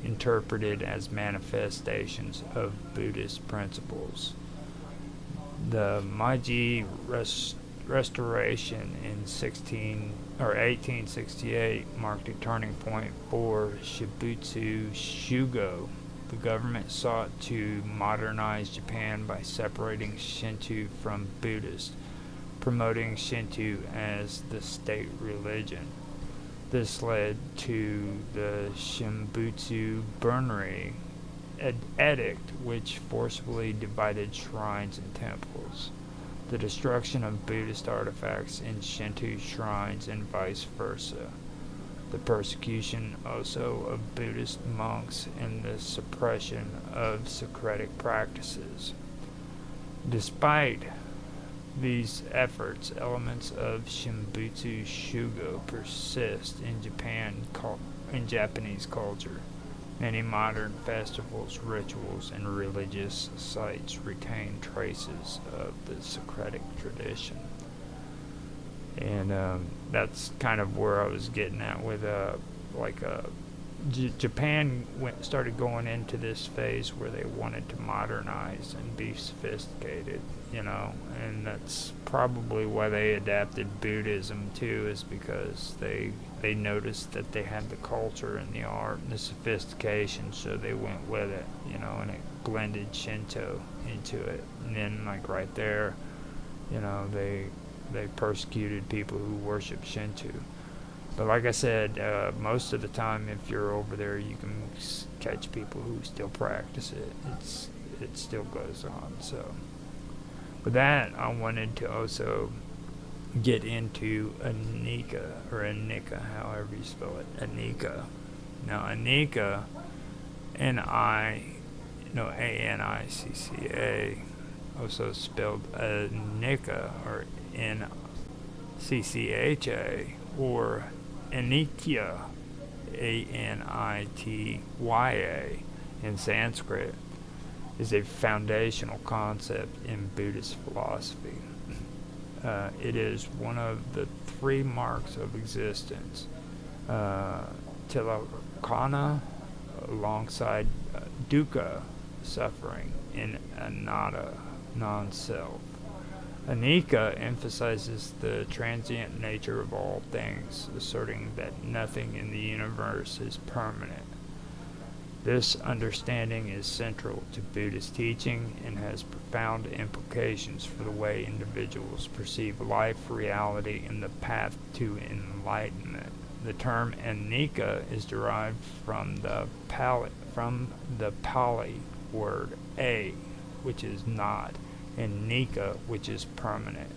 interpreted as manifestations of Buddhist principles. The Meiji restoration in 1868 marked a turning point for Shibutsu Shugo. The government sought to modernize Japan by separating Shinto from Buddhist, promoting Shinto as the state religion. This led to the Shimbutsu Burnry Edict, which forcibly divided shrines and temples, the destruction of Buddhist artifacts in Shinto shrines, and vice versa, the persecution also of Buddhist monks, and the suppression of Socratic practices. Despite these efforts, elements of Shimbutsu Shugo persist in Japanese culture. Many modern festivals, rituals, and religious sites retain traces of the Socratic tradition. And that's kind of where I was getting at with Japan started going into this phase where they wanted to modernize and be sophisticated, and that's probably why they adapted Buddhism too, is because they noticed that they had the culture and the art and the sophistication, so they went with it, and it blended Shinto into it. And then right there, they persecuted people who worship Shinto. But like I said, most of the time, if you're over there, you can catch people who still practice it. It still goes on. So, with that, I wanted to also get into Anika, or Anika, however you spell it, Anika. Now, Anika, Anicca, also spelled Anika, or Nccha, or Anikya, Anitya, in Sanskrit, is a foundational concept in Buddhist philosophy. It is one of the three marks of existence, Tilakkhana, alongside dukkha, suffering, and anatta, non-self. Anika emphasizes the transient nature of all things, asserting that nothing in the universe is permanent. This understanding is central to Buddhist teaching and has profound implications for the way individuals perceive life, reality, and the path to enlightenment. The term Anika is derived from the Pali word A, which is not, and Nika, which is permanent.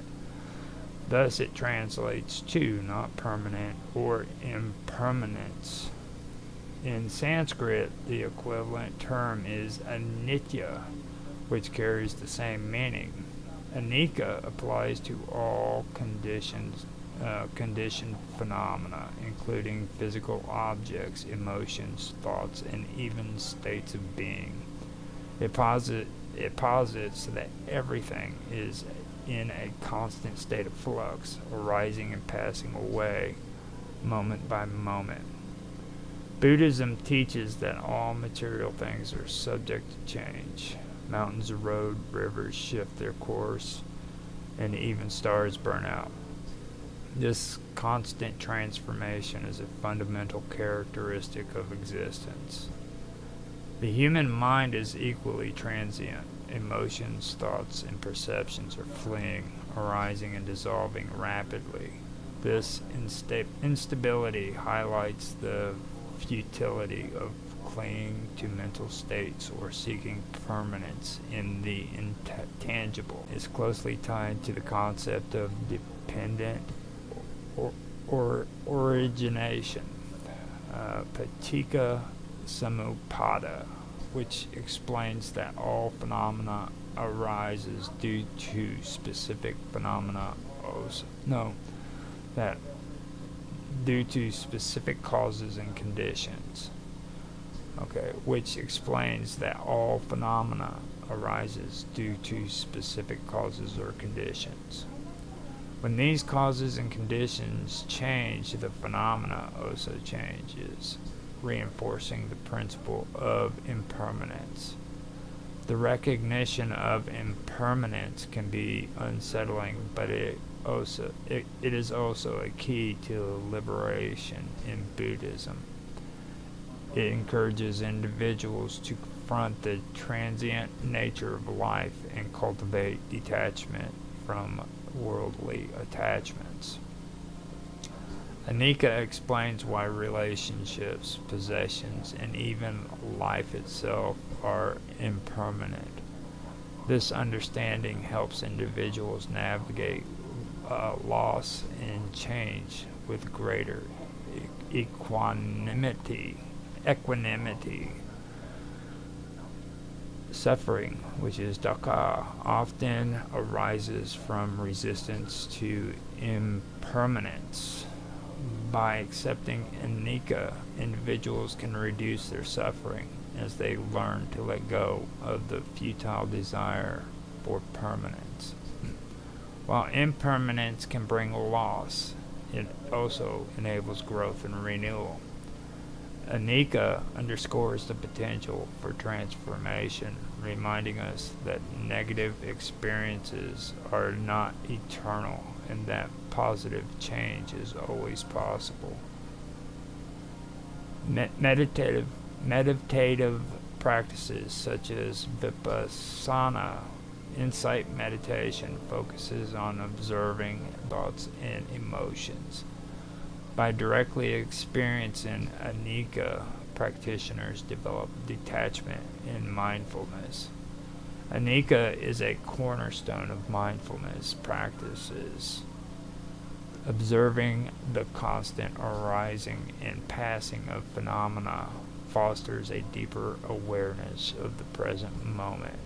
Thus it translates to not permanent or impermanence. In Sanskrit, the equivalent term is anitya, which carries the same meaning. Anika applies to all conditioned phenomena, including physical objects, emotions, thoughts, and even states of being. It posits that everything is in a constant state of flux, arising and passing away, moment by moment. Buddhism teaches that all material things are subject to change. Mountains erode, rivers shift their course, and even stars burn out. This constant transformation is a fundamental characteristic of existence. The human mind is equally transient. Emotions, thoughts, and perceptions are fleeing, arising and dissolving rapidly. This instability highlights the futility of clinging to mental states or seeking permanence in the intangible. Is closely tied to the concept of dependent or origination, paticca samuppada, which explains that all phenomena arises due to specific due to specific causes and conditions. Which explains that all phenomena arises due to specific causes or conditions. When these causes and conditions change, the phenomena also changes, reinforcing the principle of impermanence. The recognition of impermanence can be unsettling, but it is also a key to liberation in Buddhism. It encourages individuals to confront the transient nature of life and cultivate detachment from worldly attachments. Anika explains why relationships, possessions, and even life itself are impermanent. This understanding helps individuals navigate loss and change with greater equanimity. Suffering, which is dukkha, often arises from resistance to impermanence. By accepting anicca, individuals can reduce their suffering as they learn to let go of the futile desire for permanence. While impermanence can bring loss, it also enables growth and renewal. Anicca underscores the potential for transformation, reminding us that negative experiences are not eternal and that positive change is always possible. Meditative practices such as vipassana, insight meditation, focuses on observing thoughts and emotions. By directly experiencing anicca, practitioners develop detachment and mindfulness. Anicca is a cornerstone of mindfulness practices. Observing the constant arising and passing of phenomena fosters a deeper awareness of the present moment.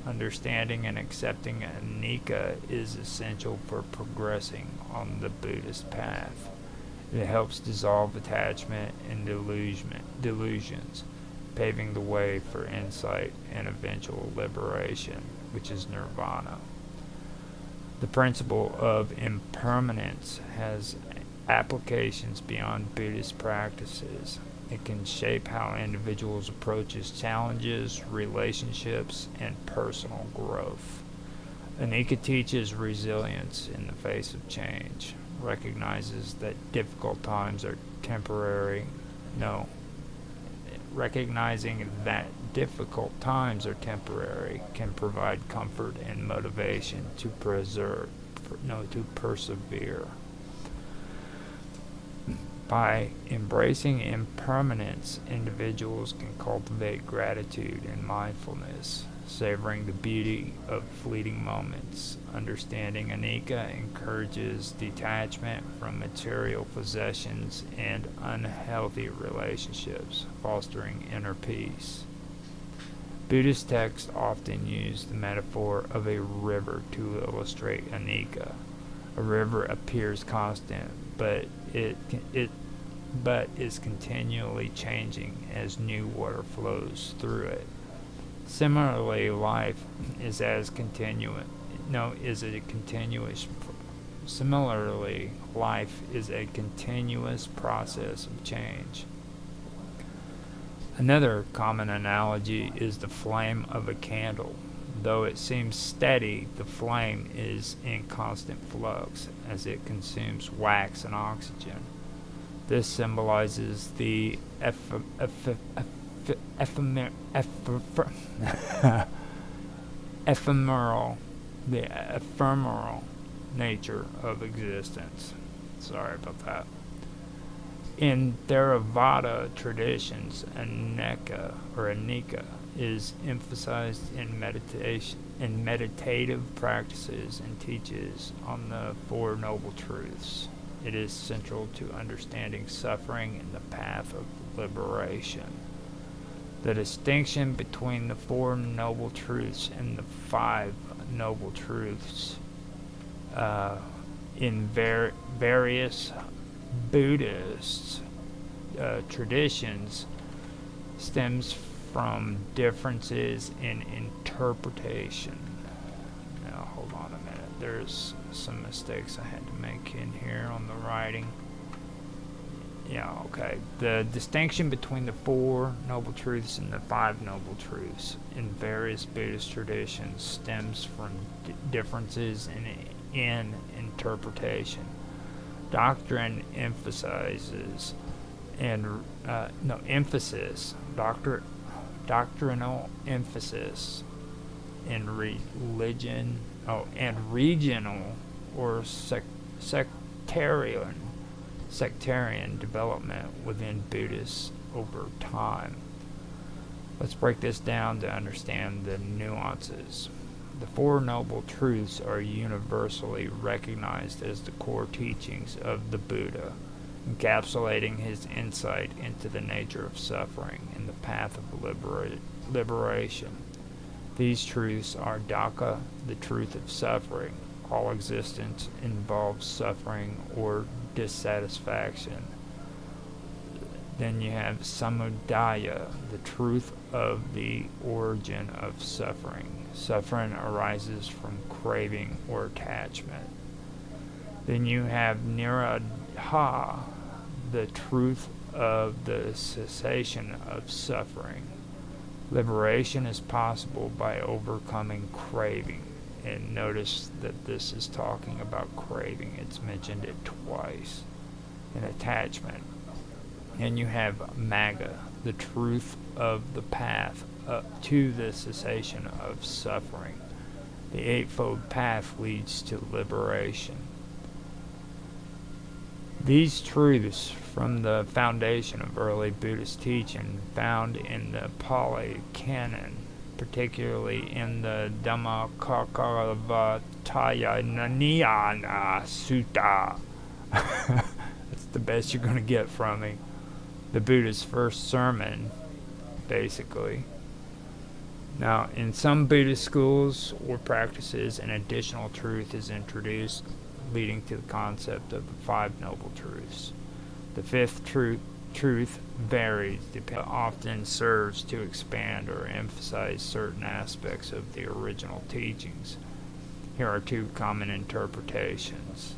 Understanding and accepting anicca is essential for progressing on the Buddhist path. It helps dissolve attachment and delusions, paving the way for insight and eventual liberation, which is nirvana. The principle of impermanence has applications beyond Buddhist practices. It can shape how individuals approach challenges, relationships, and personal growth. Anicca teaches resilience in the face of change, recognizing that difficult times are temporary can provide comfort and motivation to persevere. By embracing impermanence, individuals can cultivate gratitude and mindfulness, savoring the beauty of fleeting moments. Understanding Anika encourages detachment from material possessions and unhealthy relationships, fostering inner peace. Buddhist texts often use the metaphor of a river to illustrate Anika. A river appears constant, but is continually changing as new water flows through it. Similarly, life is a continuous process of change. Another common analogy is the flame of a candle. Though it seems steady, the flame is in constant flux as it consumes wax and oxygen. This symbolizes the ephemeral nature of existence. Sorry about that. In Theravada traditions, Anika is emphasized in meditative practices and teaches on the Four Noble Truths. It is central to understanding suffering and the path of liberation. The distinction between the Four Noble Truths and the Five Noble Truths in various Buddhist traditions stems from differences in interpretation. Now, hold on a minute. There's some mistakes I had to make in here on the writing. Yeah, okay. The distinction between the Four Noble Truths and the Five Noble Truths in various Buddhist traditions stems from differences in interpretation. Doctrinal emphasis in religion and regional or sectarian development within Buddhists over time. Let's break this down to understand the nuances. The Four Noble Truths are universally recognized as the core teachings of the Buddha, encapsulating his insight into the nature of suffering and the path of liberation. These truths are Dukkha, the truth of suffering. All existence involves suffering or dissatisfaction. Then you have Samudaya, the truth of the origin of suffering. Suffering arises from craving or attachment. Then you have Nirodha, the truth of the cessation of suffering. Liberation is possible by overcoming craving. And notice that this is talking about craving. It's mentioned it twice. And attachment. And you have Magga, the truth of the path to the cessation of suffering. The Eightfold Path leads to liberation. These truths from the foundation of early Buddhist teaching found in the Pali Canon, particularly in the Dhammacakkappavattayana Sutta. That's the best you're going to get from me. The Buddha's first sermon, basically. Now, in some Buddhist schools or practices, an additional truth is introduced, leading to the concept of the Five Noble Truths. The fifth truth varies, often serves to expand or emphasize certain aspects of the original teachings. Here are two common interpretations.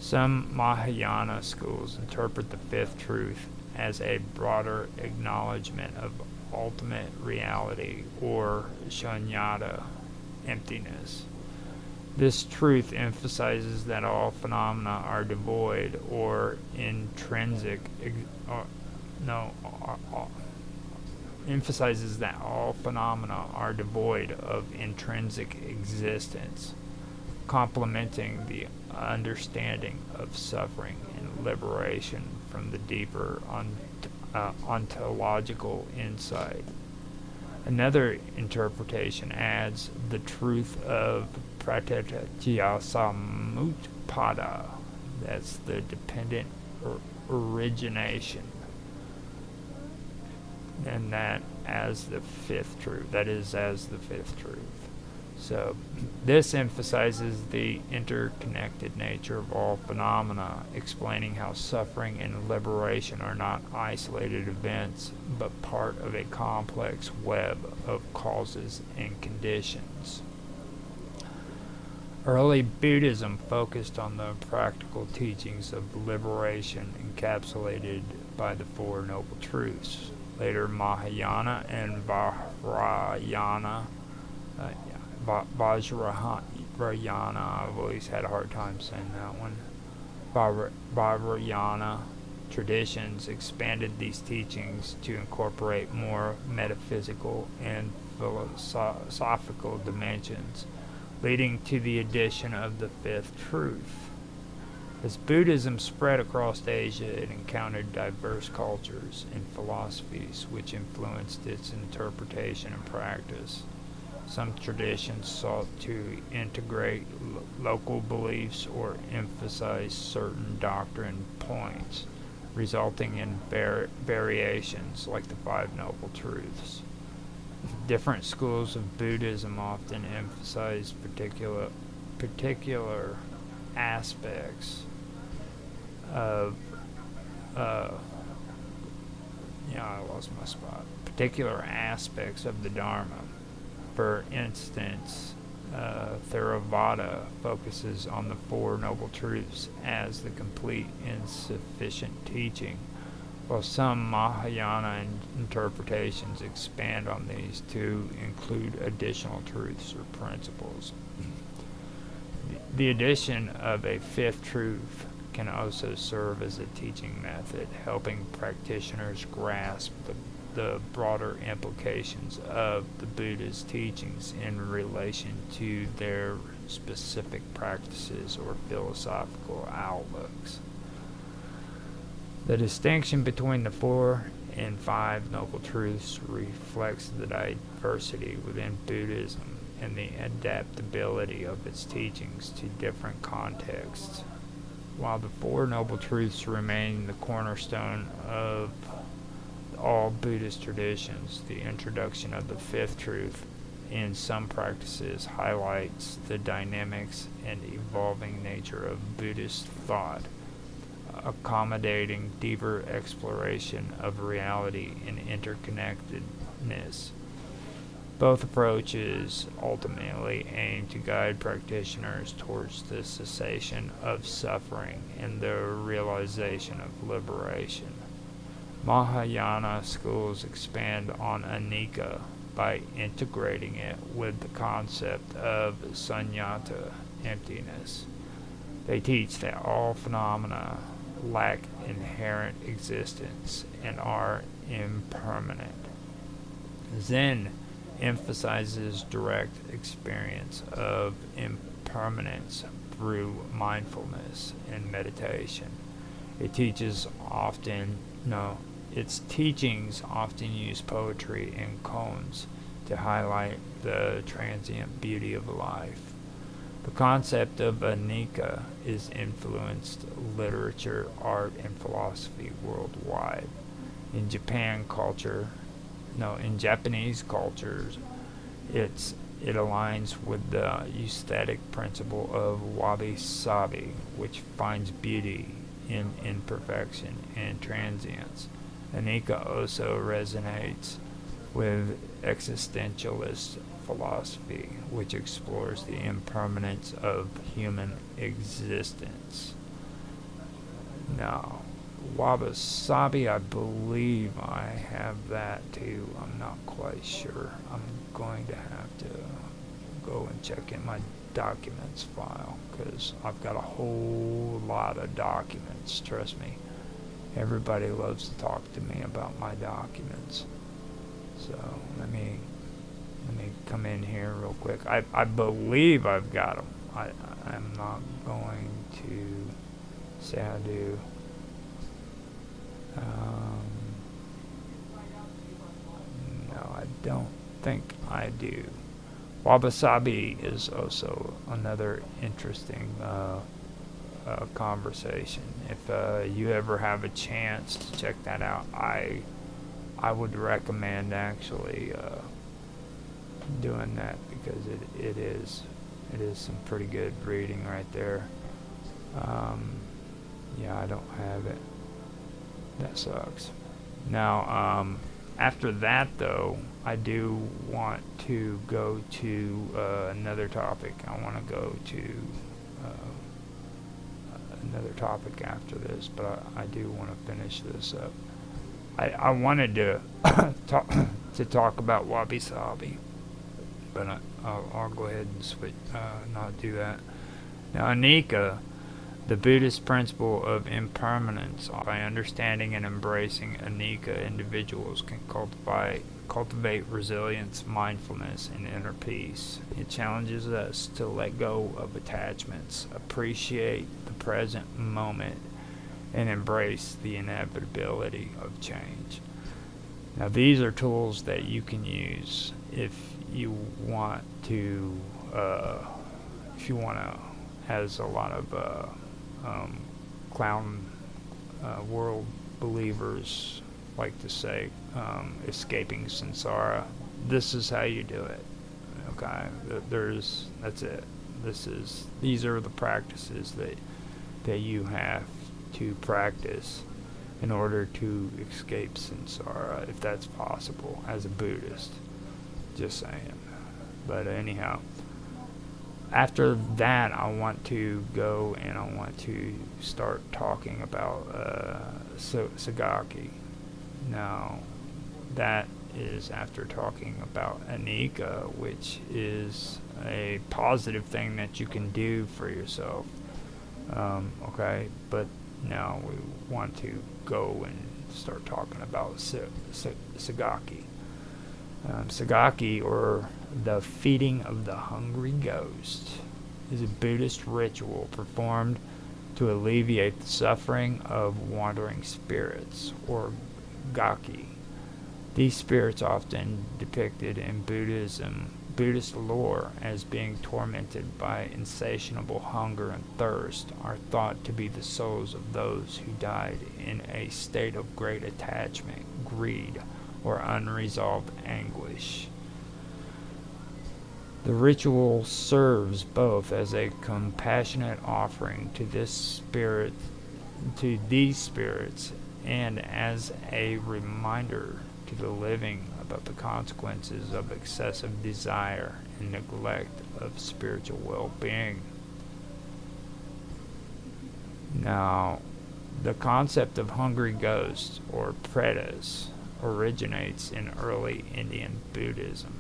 Some Mahayana schools interpret the fifth truth as a broader acknowledgement of ultimate reality, or shunyata, emptiness. This truth emphasizes that all phenomena are devoid or intrinsic, emphasizes that all phenomena are devoid of intrinsic existence, complementing the understanding of suffering and liberation from the deeper ontological insight. Another interpretation adds the truth of pratityasamutpada, that's the dependent origination, and that as the fifth truth. That is, as the fifth truth. So this emphasizes the interconnected nature of all phenomena, explaining how suffering and liberation are not isolated events, but part of a complex web of causes and conditions. Early Buddhism focused on the practical teachings of liberation encapsulated by the Four Noble Truths. Later, Mahayana and Vajrayana, I've always had a hard time saying that one, Vajrayana traditions expanded these teachings to incorporate more metaphysical and philosophical dimensions, leading to the addition of the fifth truth. As Buddhism spread across Asia, it encountered diverse cultures and philosophies which influenced its interpretation and practice. Some traditions sought to integrate local beliefs or emphasize certain doctrine points, resulting in variations like the Five Noble Truths. Different schools of Buddhism often emphasize particular aspects of particular aspects of the Dharma. For instance, Theravada focuses on the Four Noble Truths as the complete and sufficient teaching, while some Mahayana interpretations expand on these to include additional truths or principles. The addition of a fifth truth can also serve as a teaching method, helping practitioners grasp the broader implications of the Buddha's teachings in relation to their specific practices or philosophical outlooks. The distinction between the Four and Five Noble Truths reflects the diversity within Buddhism and the adaptability of its teachings to different contexts. While the Four Noble Truths remain the cornerstone of all Buddhist traditions, the introduction of the fifth truth in some practices highlights the dynamics and evolving nature of Buddhist thought, accommodating deeper exploration of reality and interconnectedness. Both approaches ultimately aim to guide practitioners towards the cessation of suffering and the realization of liberation. Mahayana schools expand on anicca by integrating it with the concept of sunyata, emptiness. They teach that all phenomena lack inherent existence and are impermanent. Zen emphasizes direct experience of impermanence through mindfulness and meditation. Its teachings often use poetry and koans to highlight the transient beauty of life. The concept of anicca is influenced literature, art, and philosophy worldwide. In Japanese cultures, it aligns with the aesthetic principle of wabi-sabi, which finds beauty in imperfection and transience. Anicca also resonates with existentialist philosophy, which explores the impermanence of human existence. Now, wabi-sabi, I believe I have that too. I'm not quite sure. I'm going to have to go and check in my documents file, because I've got a whole lot of documents. Trust me, everybody loves to talk to me about my documents. So let me come in here real quick. I believe I've got them. I'm not going to say I do. No, I don't think I do. Wabi-sabi is also another interesting conversation. If you ever have a chance to check that out, I would recommend actually doing that, because it is some pretty good reading right there. Yeah, I don't have it. That sucks. Now, after that though, I do want to go to another topic. I want to go to another topic after this, but I do want to finish this up. I wanted to talk about wabi-sabi, but I'll go ahead and switch, not do that. Now, Anika, the Buddhist principle of impermanence. By understanding and embracing Anika, individuals can cultivate resilience, mindfulness, and inner peace. It challenges us to let go of attachments, appreciate the present moment, and embrace the inevitability of change. Now, these are tools that you can use if you want to, as a lot of clown world believers like to say, escaping samsara. This is how you do it. Okay, that's it. These are the practices that you have to practice in order to escape samsara, if that's possible as a Buddhist. Just saying. But anyhow, after that, I want to go and I want to start talking about Sagaki. Now, that is after talking about Anika, which is a positive thing that you can do for yourself. Okay, but now we want to go and start talking about Sagaki. Sagaki, or the feeding of the hungry ghost, is a Buddhist ritual performed to alleviate the suffering of wandering spirits, or gaki. These spirits, often depicted in Buddhist lore as being tormented by insatiable hunger and thirst, are thought to be the souls of those who died in a state of great attachment, greed, or unresolved anguish. The ritual serves both as a compassionate offering to these spirits, and as a reminder to the living about the consequences of excessive desire and neglect of spiritual well-being. Now, the concept of hungry ghosts, or pretas, originates in early Indian Buddhism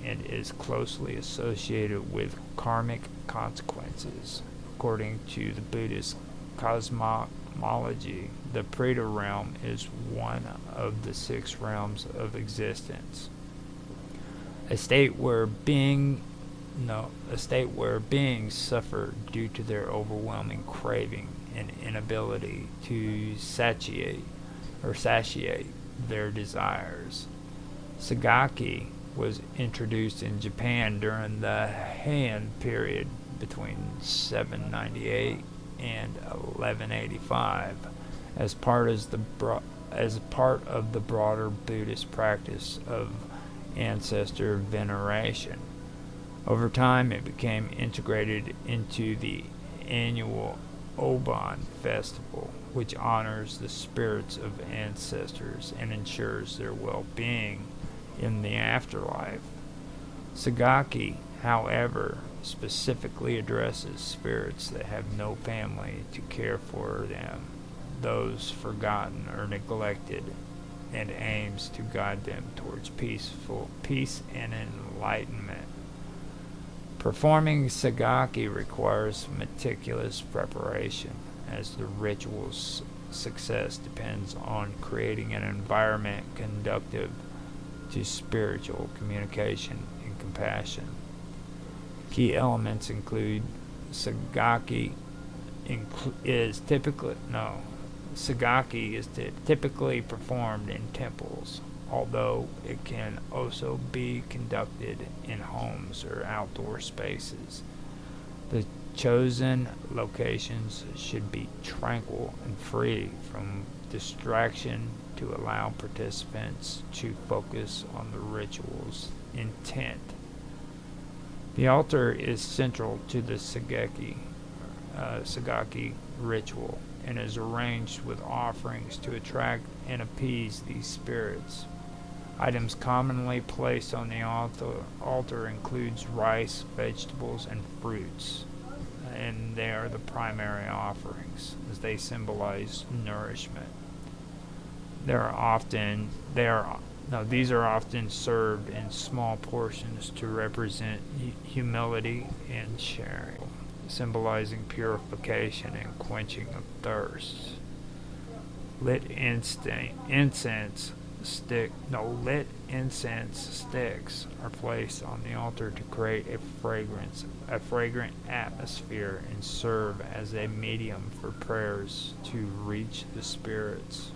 and is closely associated with karmic consequences. According to the Buddhist cosmology, the Preta realm is one of the 6 realms of existence, a state where beings suffer due to their overwhelming craving and inability to satiate their desires. Sagaki was introduced in Japan during the Heian period between 798 and 1185 as part of the broader Buddhist practice of ancestor veneration. Over time, it became integrated into the annual Obon festival, which honors the spirits of ancestors and ensures their well-being in the afterlife. Sagaki, however, specifically addresses spirits that have no family to care for them, those forgotten or neglected, and aims to guide them towards peace and enlightenment. Performing Sagaki requires meticulous preparation, as the ritual's success depends on creating an environment conducive to spiritual communication and compassion. Key elements include Sagaki is typically performed in temples, although it can also be conducted in homes or outdoor spaces. The chosen locations should be tranquil and free from distraction to allow participants to focus on the ritual's intent. The altar is central to the Sagaki ritual and is arranged with offerings to attract and appease these spirits. Items commonly placed on the altar includes rice, vegetables, and fruits, and they are the primary offerings as they symbolize nourishment. These are often served in small portions to represent humility and sharing, symbolizing purification and quenching of thirst. Lit incense sticks are placed on the altar to create a fragrant atmosphere and serve as a medium for prayers to reach the spirits.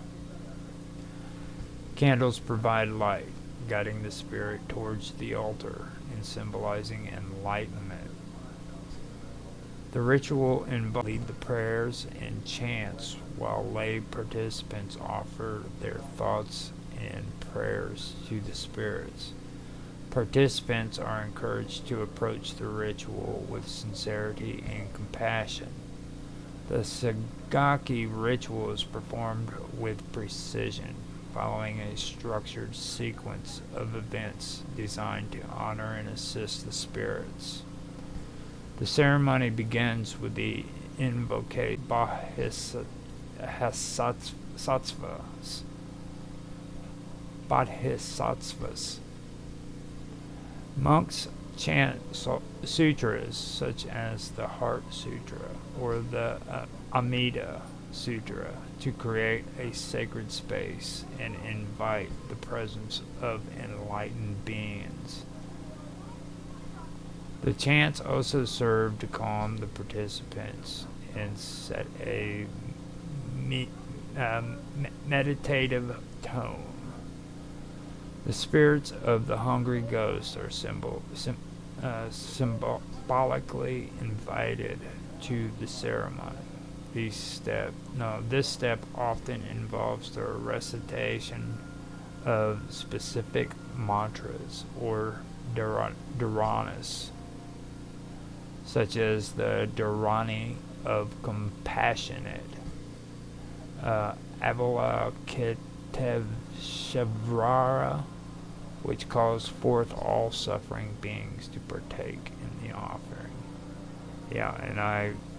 Candles provide light, guiding the spirit towards the altar and symbolizing enlightenment. The ritual involves the prayers and chants while lay participants offer their thoughts and prayers to the spirits. Participants are encouraged to approach the ritual with sincerity and compassion. The Sagaki ritual is performed with precision, following a structured sequence of events designed to honor and assist the spirits. The ceremony begins with the invocation bodhisattvas. Monks chant sutras such as the Heart Sutra or the Amida Sutra to create a sacred space and invite the presence of enlightened beings. The chants also serve to calm the participants and set a meditative tone. The spirits of the hungry ghosts are symbolically invited to the ceremony. This step often involves the recitation of specific mantras or dharanas, such as the dharani of compassionate, Avalokiteshvara, which calls forth all suffering beings to partake in the offering. Yeah, and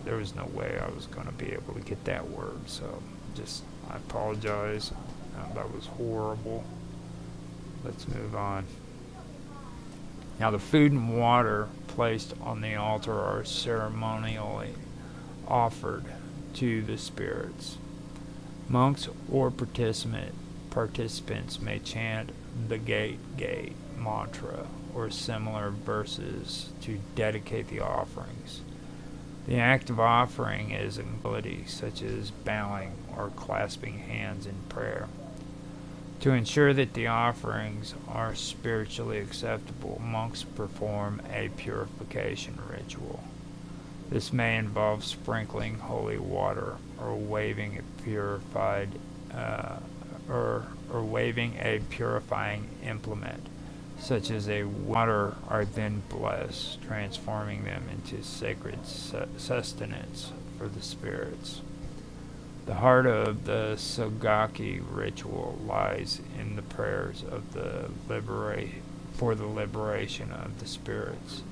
there was no way I was going to be able to get that word, so I apologize. That was horrible. Let's move on. Now, the food and water placed on the altar are ceremonially offered to the spirits. Monks or participants may chant the gate mantra or similar verses to dedicate the offerings. The act of offering is an ability such as bowing or clasping hands in prayer. To ensure that the offerings are spiritually acceptable, monks perform a purification ritual. This may involve sprinkling holy water or waving a purifying implement, such as a water, are then blessed, transforming them into sacred sustenance for the spirits. The heart of the Sagaki ritual lies in the prayers of for the liberation of the spirits.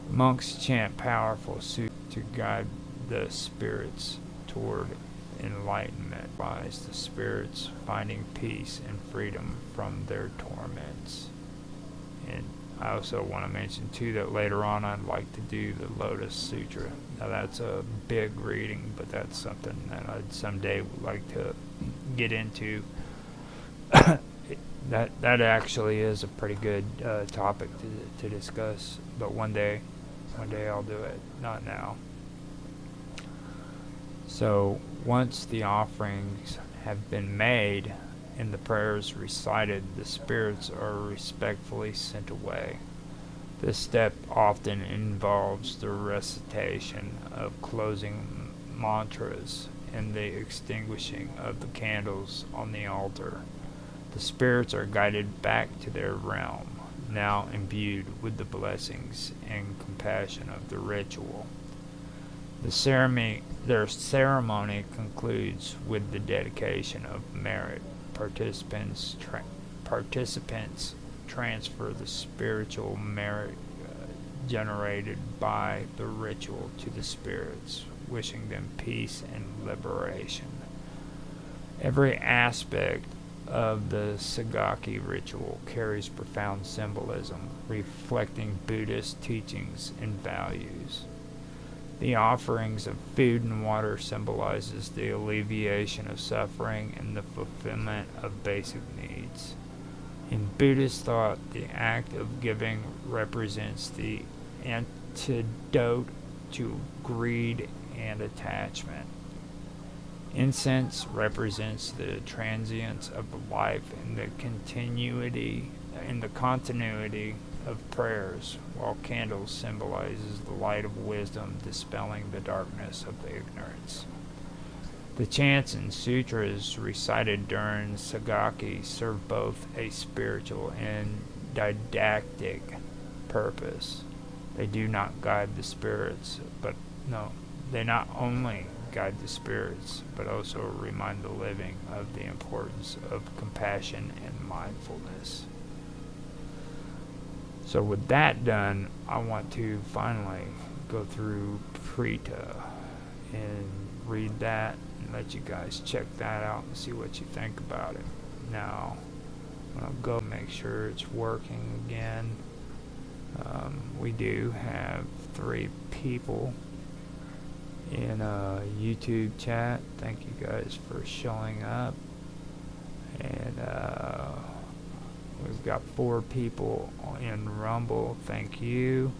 Monks chant powerful sutras to guide the spirits toward enlightenment, by the spirits finding peace and freedom from their torments. And I also want to mention too that later on I'd like to do the Lotus Sutra. Now that's a big reading, but that's something that I'd someday would like to get into. That actually is a pretty good topic to discuss, but one day I'll do it, not now. So once the offerings have been made, and the prayers recited, the spirits are respectfully sent away. This step often involves the recitation of closing mantras and the extinguishing of the candles on the altar. The spirits are guided back to their realm, now imbued with the blessings and compassion of the ritual. Their ceremony concludes with the dedication of merit. Participants transfer the spiritual merit generated by the ritual to the spirits, wishing them peace and liberation. Every aspect of the Sagaki ritual carries profound symbolism, reflecting Buddhist teachings and values. The offerings of food and water symbolizes the alleviation of suffering and the fulfillment of basic needs. In Buddhist thought, the act of giving represents the antidote to greed and attachment. Incense represents the transience of life and the continuity of prayers, while candles symbolizes the light of wisdom, dispelling the darkness of the ignorance. The chants and sutras recited during Sagaki serve both a spiritual and didactic purpose. They do not guide the spirits, they not only guide the spirits, but also remind the living of the importance of compassion and mindfulness. So with that done, I want to finally go through Prita and read that and let you guys check that out and see what you think about it. Now, I'm going to go make sure it's working again. We do have 3 people in a YouTube chat. Thank you guys for showing up. And we've got 4 people in Rumble. Thank you.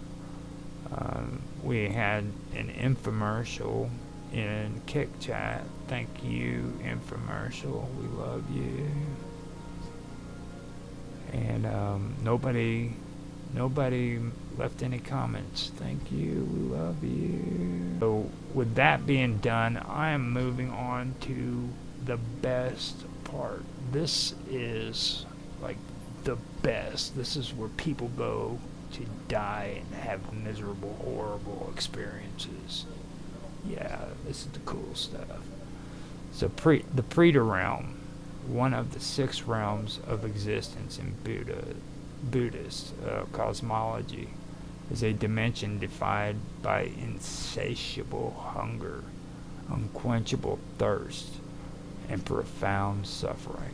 We had an infomercial in Kick Chat. Thank you, infomercial. We love you. And nobody left any comments. Thank you. We love you. So with that being done, I am moving on to the best part. This is like the best. This is where people go to die and have miserable, horrible experiences. Yeah, this is the cool stuff. So the Preta realm, one of the 6 realms of existence in Buddhist cosmology, is a dimension defined by insatiable hunger, unquenchable thirst, and profound suffering.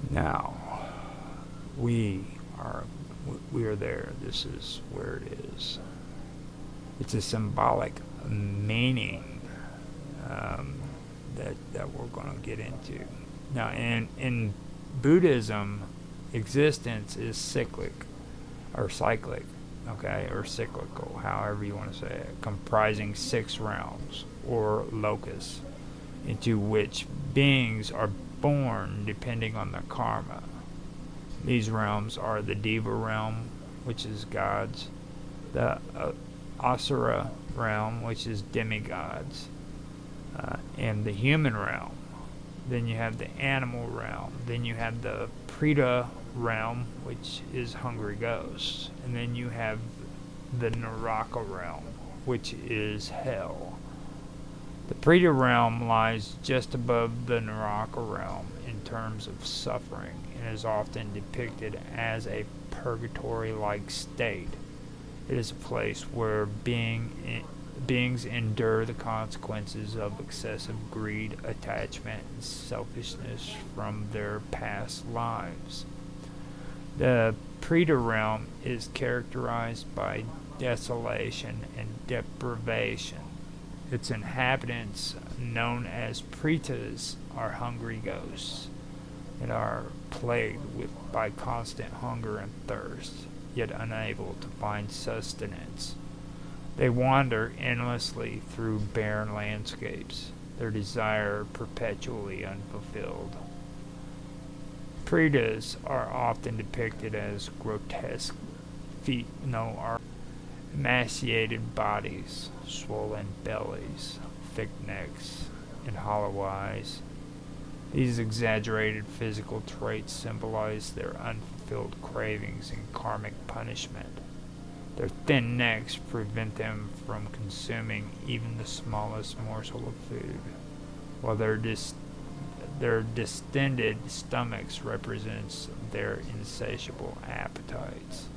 Now, we are there. This is where it is. It's a symbolic meaning that we're going to get into. Now, in Buddhism, existence is cyclic, or cyclical, however you want to say it, comprising 6 realms, or locusts, into which beings are born depending on their karma. These realms are the Deva realm, which is gods, the Asura realm, which is demigods, and the human realm. Then you have the animal realm. Then you have the Preta realm, which is hungry ghosts. And then you have the Naraka realm, which is hell. The Preta realm lies just above the Naraka realm in terms of suffering and is often depicted as a purgatory-like state. It is a place where beings endure the consequences of excessive greed, attachment, and selfishness from their past lives. The Preta realm is characterized by desolation and deprivation. Its inhabitants, known as Pretas, are hungry ghosts and are plagued by constant hunger and thirst, yet unable to find sustenance. They wander endlessly through barren landscapes, their desire perpetually unfulfilled. Pretas are often depicted as grotesque are emaciated bodies, swollen bellies, thick necks, and hollow eyes. These exaggerated physical traits symbolize their unfulfilled cravings and karmic punishment. Their thin necks prevent them from consuming even the smallest morsel of food, while their distended stomachs represents their insatiable appetites.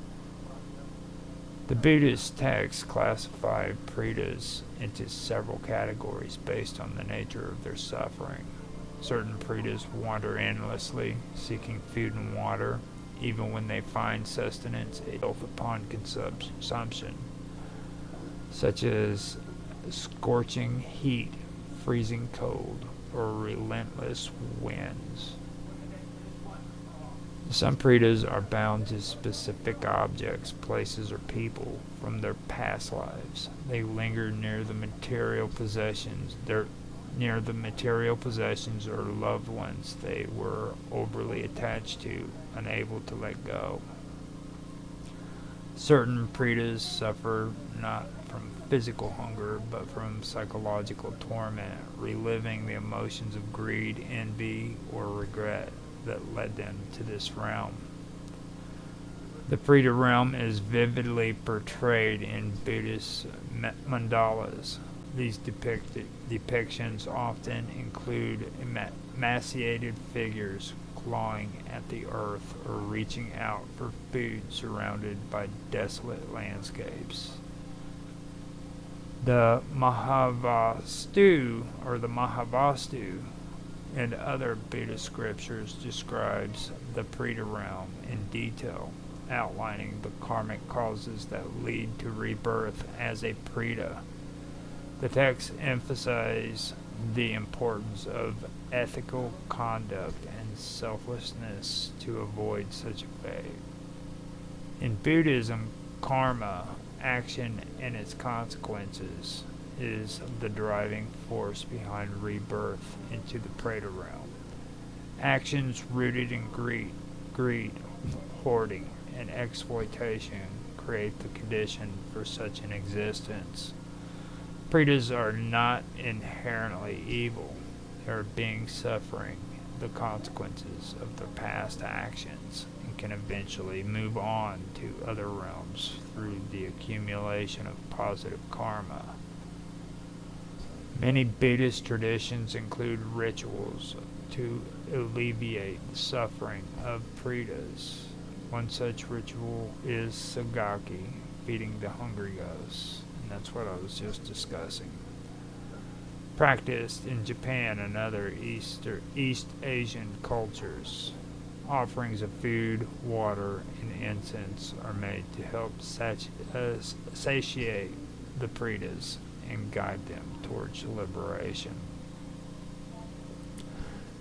The Buddhist texts classify pretas into several categories based on the nature of their suffering. Certain pretas wander endlessly, seeking food and water, even when they find sustenance upon consumption, such as scorching heat, freezing cold, or relentless winds. Some pretas are bound to specific objects, places, or people from their past lives. They linger near the material possessions or loved ones they were overly attached to, unable to let go. Certain pretas suffer not from physical hunger, but from psychological torment, reliving the emotions of greed, envy, or regret that led them to this realm. The preta realm is vividly portrayed in Buddhist mandalas. These depictions often include emaciated figures clawing at the earth or reaching out for food surrounded by desolate landscapes. The Mahavastu in other Buddhist scriptures describes the preta realm in detail, outlining the karmic causes that lead to rebirth as a preta. The texts emphasize the importance of ethical conduct and selflessness to avoid such a fate. In Buddhism, karma, action and its consequences, is the driving force behind rebirth into the preta realm. Actions rooted in greed, hoarding, and exploitation create the condition for such an existence. Pretas are not inherently evil. They are beings suffering the consequences of their past actions and can eventually move on to other realms through the accumulation of positive karma. Many Buddhist traditions include rituals to alleviate the suffering of pretas. One such ritual is sagaki, feeding the hungry ghosts, and that's what I was just discussing. Practiced in Japan and other East Asian cultures, offerings of food, water, and incense are made to help satiate the pretas and guide them towards liberation.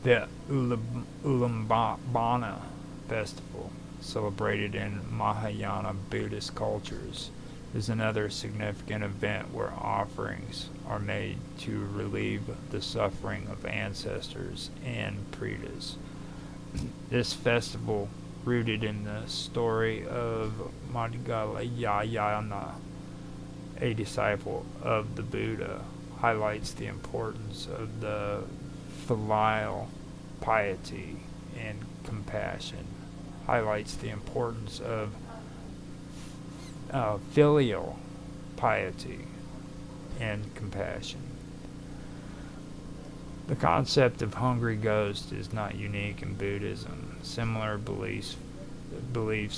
The Ulambana festival, celebrated in Mahayana Buddhist cultures, is another significant event where offerings are made to relieve the suffering of ancestors and pretas. This festival, rooted in the story of Madhyayana, a disciple of the Buddha, highlights the importance of the filial piety and compassion. Highlights the importance of filial piety and compassion. The concept of hungry ghost is not unique in Buddhism. Similar beliefs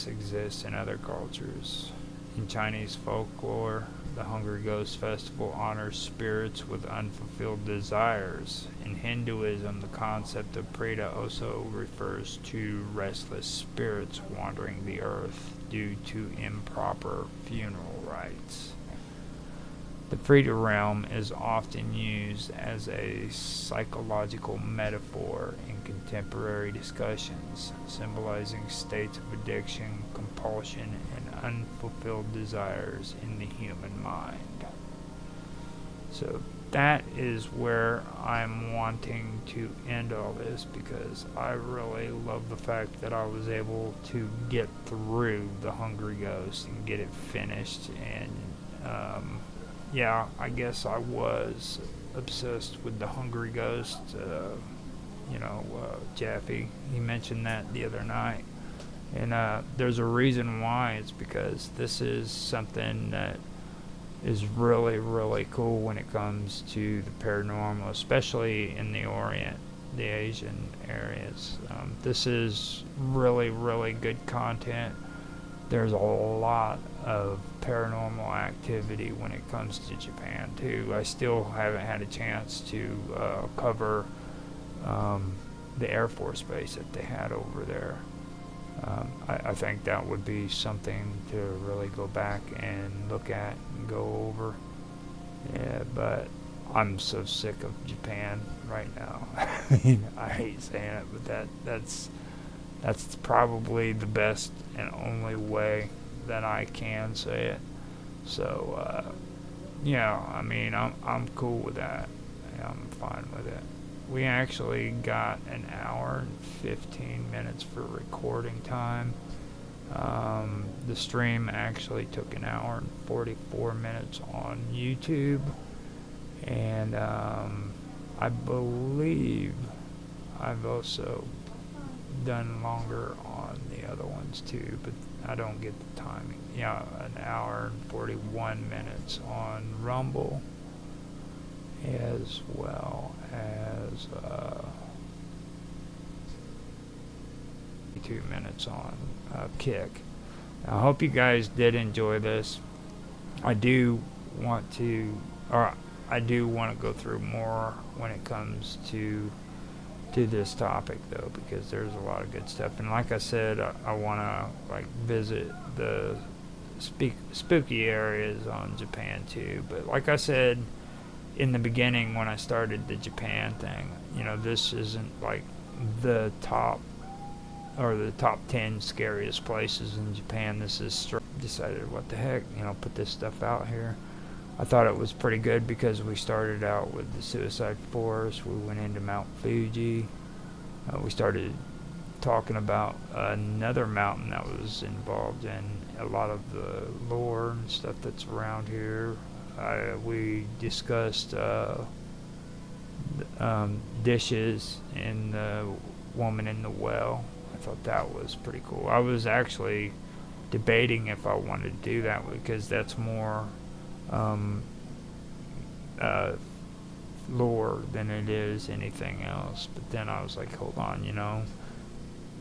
exist in other cultures. In Chinese folklore, the Hungry Ghost Festival honors spirits with unfulfilled desires. In Hinduism, the concept of preta also refers to restless spirits wandering the earth due to improper funeral rites. The preta realm is often used as a psychological metaphor in contemporary discussions, symbolizing states of addiction, compulsion, and unfulfilled desires in the human mind. So that is where I'm wanting to end all this, because I really love the fact that I was able to get through the Hungry Ghost and get it finished. And yeah, I guess I was obsessed with the Hungry Ghost. Jaffe, he mentioned that the other night. And there's a reason why. It's because this is something that is really, really cool when it comes to the paranormal, especially in the Orient, the Asian areas. This is really, really good content. There's a lot of paranormal activity when it comes to Japan, too. I still haven't had a chance to cover the Air Force Base that they had over there. I think that would be something to really go back and look at and go over. Yeah, but I'm so sick of Japan right now. I mean, I hate saying it, but that's probably the best and only way that I can say it. So, yeah, I mean, I'm cool with that. I'm fine with it. We actually got an hour and 15 minutes for recording time. The stream actually took an hour and 44 minutes on YouTube. And I believe I've also done longer on the other ones too, but I don't get the timing. Yeah, an hour and 41 minutes on Rumble, as well as 2 minutes on Kick. Now, I hope you guys did enjoy this. I do want to go through more when it comes to this topic, though, because there's a lot of good stuff. And like I said, I want to visit the spooky areas on Japan too. But like I said in the beginning when I started the Japan thing, this isn't like the top 10 scariest places in Japan. This is decided, what the heck, put this stuff out here. I thought it was pretty good because we started out with the Suicide Forest. We went into Mount Fuji. We started talking about another mountain that was involved in a lot of the lore and stuff that's around here. We discussed dishes and the woman in the well. I thought that was pretty cool. I was actually debating if I wanted to do that because that's more lore than it is anything else. But then I was like, hold on,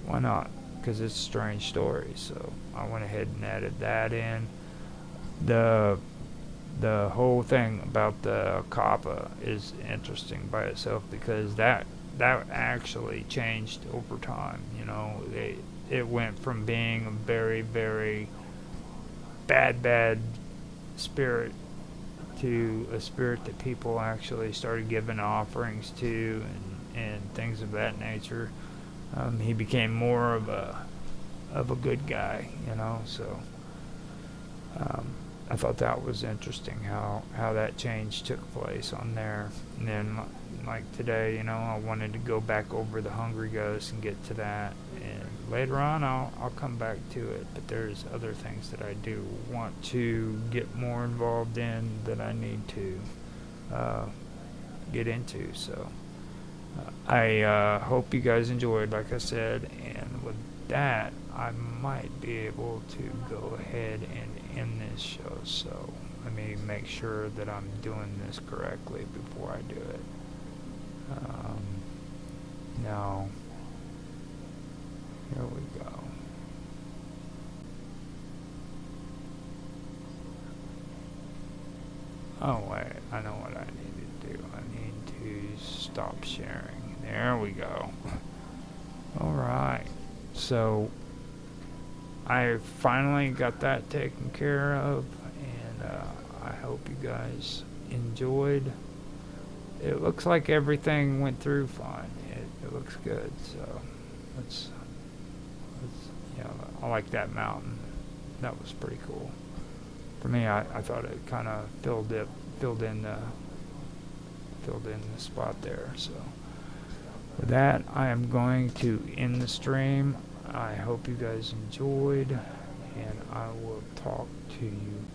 why not? Because it's a strange story. So I went ahead and added that in. The whole thing about the Kappa is interesting by itself because that actually changed over time. It went from being a very, very bad spirit to a spirit that people actually started giving offerings to and things of that nature. He became more of a good guy, so I thought that was interesting how that change took place on there. And then like today, I wanted to go back over the Hungry Ghost and get to that, and later on I'll come back to it. But there's other things that I do want to get more involved in that I need to get into. So I hope you guys enjoyed, like I said, and with that I might be able to go ahead and end this show. So let me make sure that I'm doing this correctly before I do it. Now, here we go. Oh wait, I know what I need to do. I need to stop sharing. There we go. Alright, so I finally got that taken care of, and I hope you guys enjoyed. It looks like everything went through fine. It looks good, so let's I like that mountain. That was pretty cool. For me, I thought it kind of filled in filled in the spot there. So with that, I am going to end the stream. I hope you guys enjoyed, and I will talk to you